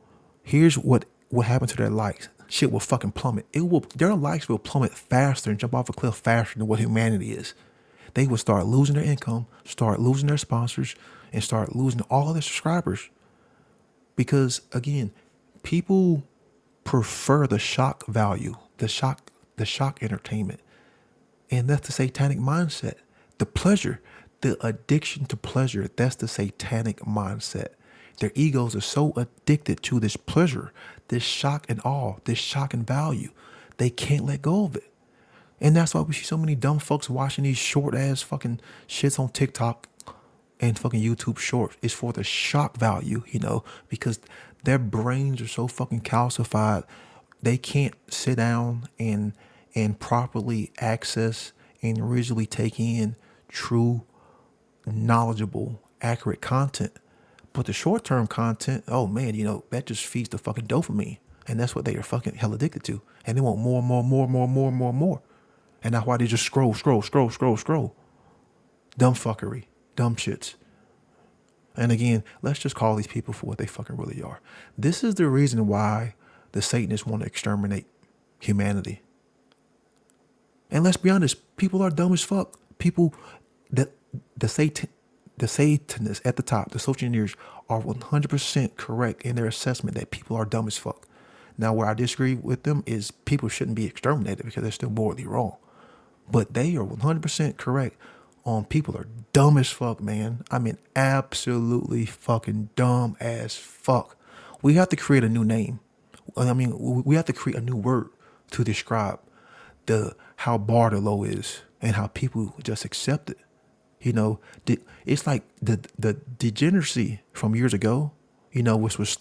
here's what happened to their likes. Shit will fucking plummet. Their likes will plummet faster and jump off a cliff faster than what humanity is. They will start losing their income, start losing their sponsors, and start losing all of their subscribers. Because again, people prefer the shock value, the shock entertainment. And that's the satanic mindset. The pleasure, the addiction to pleasure, that's the satanic mindset. Their egos are so addicted to this pleasure, this shock and awe, this shock and value. They can't let go of it. And that's why we see so many dumb fucks watching these short ass fucking shits on TikTok and fucking YouTube shorts. It's for the shock value, because their brains are so fucking calcified. They can't sit down and properly access and originally take in true, knowledgeable, accurate content. But the short-term content, oh man, that just feeds the fucking dopamine. And that's what they are fucking hell addicted to. And they want more and more and more and more and more and more and more. And that's why they just scroll. Dumb fuckery. Dumb shits. And again, let's just call these people for what they fucking really are. This is the reason why the Satanists want to exterminate humanity. And let's be honest, people are dumb as fuck. People, the Satanists at the top, the social engineers, are 100% correct in their assessment that people are dumb as fuck. Now, where I disagree with them is people shouldn't be exterminated because they're still morally wrong. But they are 100% correct on people are dumb as fuck, man. Absolutely fucking dumb as fuck. We have to create a new name. We have to create a new word to describe how Bartolo is and how people just accept it. It's like the degeneracy from years ago, which was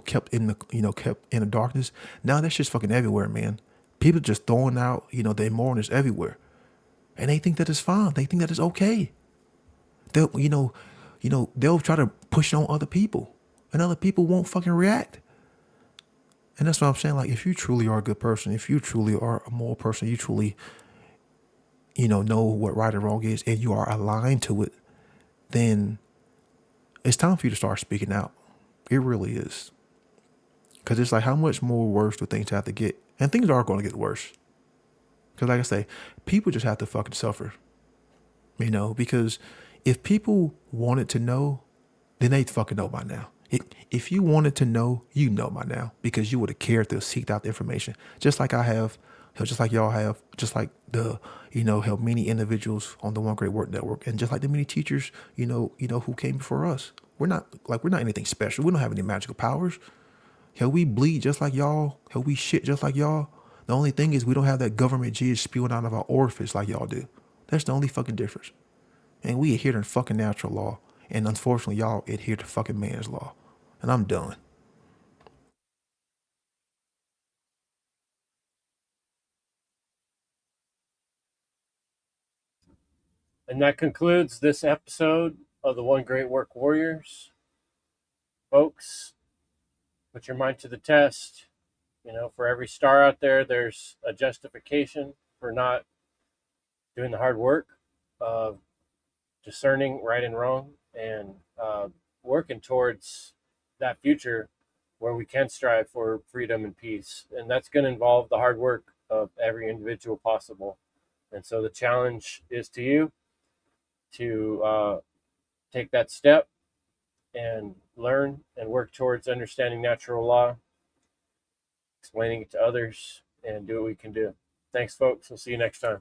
kept in the darkness. Now that's just fucking everywhere, man. People just throwing out their morals everywhere, and they think that it's fine. They think that it's okay. They'll they'll try to push it on other people, and other people won't fucking react. And that's what I'm saying. Like, if you truly are a good person, if you truly are a moral person, you truly know what right and wrong is, and you are aligned to it, then it's time for you to start speaking out. It really is. Because it's like, how much more worse do things have to get? And things are going to get worse. Because like I say, people just have to fucking suffer. Because if people wanted to know, then they'd fucking know by now. If you wanted to know, you know by now. Because you would have cared to have seeked out the information. Just like I have, just like y'all have, just like how many individuals on the One Great Work Network, and just like the many teachers, who came before us. We're not anything special. We don't have any magical powers. Hell, we bleed just like y'all. Hell, we shit just like y'all. The only thing is we don't have that government jizz spewing out of our orifice like y'all do. That's the only fucking difference. And we adhere to fucking natural law. And unfortunately, y'all adhere to fucking man's law. And I'm done. And that concludes this episode of the One Great Work Warriors. Folks, put your mind to the test. You know, for every star out there, there's a justification for not doing the hard work of discerning right and wrong and working towards that future where we can strive for freedom and peace. And that's going to involve the hard work of every individual possible. And so the challenge is to you to take that step and learn and work towards understanding natural law, explaining it to others, and do what we can do. Thanks, folks. We'll see you next time.